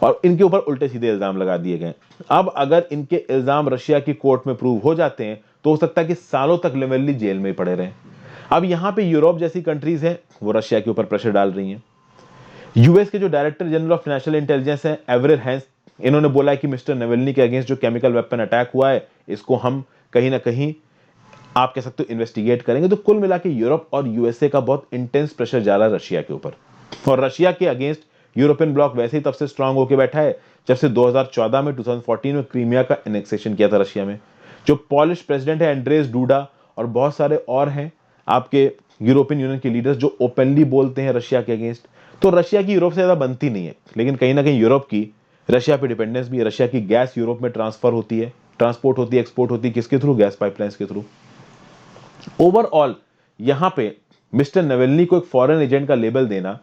S1: और इनके ऊपर उल्टे सीधे इल्जाम लगा दिए गए। अब अगर इनके इल्जाम रशिया की कोर्ट में प्रूव हो जाते हैं तो हो सकता है कि सालों तक नावल्नी जेल में ही पड़े रहें। अब यहां पे यूरोप जैसी कंट्रीज हैं वो रशिया के ऊपर प्रेशर डाल रही हैं। यूएस के जो director general of national intelligence है एवरेल हैंस, इन्होंने बोला है कि मिस्टर नावल्नी के अगेंस्ट जो केमिकल वेपन अटैक हुआ है इसको हम कहीं ना कहीं आप कह सकते हो इन्वेस्टिगेट करेंगे। तो कुल मिला के यूरोप और यूएसए का बहुत इंटेंस प्रेशर जा रहा है रशिया के ऊपर, और रशिया के अगेंस्ट यूरोपियन ब्लॉक वैसे ही तब से स्ट्रांग होकर बैठा है जब से 2014 में 2014 में क्रीमिया का एनेक्सेशन किया था रशिया में। जो पॉलिश प्रेसिडेंट है एंड्रेस डूडा और बहुत सारे और हैं आपके यूरोपियन यूनियन के लीडर्स जो ओपनली बोलते हैं रशिया के अगेंस्ट। तो रशिया की यूरोप से ज्यादा बनती नहीं है, लेकिन कहीं ना कहीं यूरोप की रशिया पे डिपेंडेंस भी है। रशिया की गैस यूरोप में ट्रांसफर होती है, ट्रांसपोर्ट होती है, एक्सपोर्ट होती है, किसके थ्रू? गैस पाइपलाइंस के थ्रू। ओवरऑल यहां पे मिस्टर नावल्नी को एक फॉरेन एजेंट का लेबल देना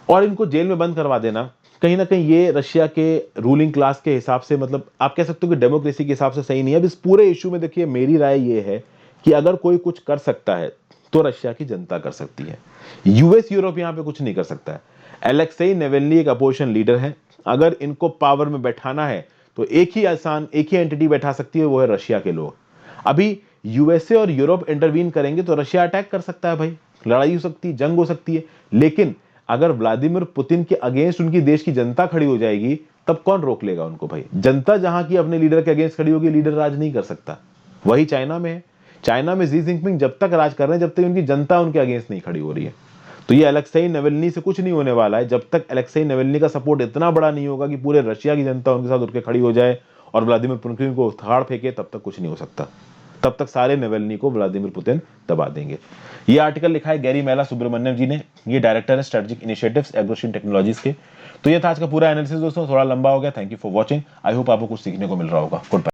S1: और इनको जेल में बंद करवा देना कहीं ना कहीं ये रशिया के रूलिंग क्लास के हिसाब से, मतलब आप कह सकते हो कि डेमोक्रेसी के हिसाब से सही नहीं है। अब इस पूरे इशू में देखिए मेरी राय ये है कि अगर कोई कुछ कर सकता है तो रशिया की जनता कर सकती है। यूएस यूरोप यहां पे कुछ नहीं कर सकता है। अलेक्सी नावल्नी एक अपोजिशन लीडर है, अगर इनको पावर में बैठाना है तो एक ही एंटिटी बैठा सकती है, वो है रशिया के लोग। अभी यूएसए और यूरोप इंटरवीन करेंगे तो रशिया अटैक कर सकता है भाई, लड़ाई हो सकती है, जंग हो सकती है। लेकिन अगर व्लादिमीर पुतिन के अगेंस्ट उनकी देश की जनता खड़ी हो जाएगी तब कौन रोक लेगा उनको भाई? जनता जहां की अपने लीडर के अगेंस्ट खड़ी होगी, लीडर राज नहीं कर सकता। वही चाइना में है, चाइना में शी जिनपिंग जब तक राज कर रहे हैं जब तक उनकी जनता उनके अगेंस्ट नहीं खड़ी हो रही है। तो ये अलेक्सी नावल्नी से कुछ नहीं होने वाला है जब तक अलेक्सी नावल्नी का सपोर्ट इतना बड़ा नहीं होगा कि पूरे रशिया की जनता उनके साथ उठ के खड़ी हो जाए और व्लादिमीर पुतिन को उखाड़ फेंके, तब तक कुछ नहीं हो सकता। तब तक सारे नावल्नी को व्लादिमीर पुतिन दबा देंगे। ये आर्टिकल लिखा है गैरी मैला सुब्रमण्यम जी ने, ये डायरेक्टर है स्ट्रेटेजिक इनिशिएटिव्स एग्रोशिन टेक्नोलॉजीज के। तो ये था आज का पूरा एनालिसिस दोस्तों, थोड़ा लंबा हो गया। Thank you for watching. I hope आपको कुछ सीखने को मिल रहा होगा। Good bye.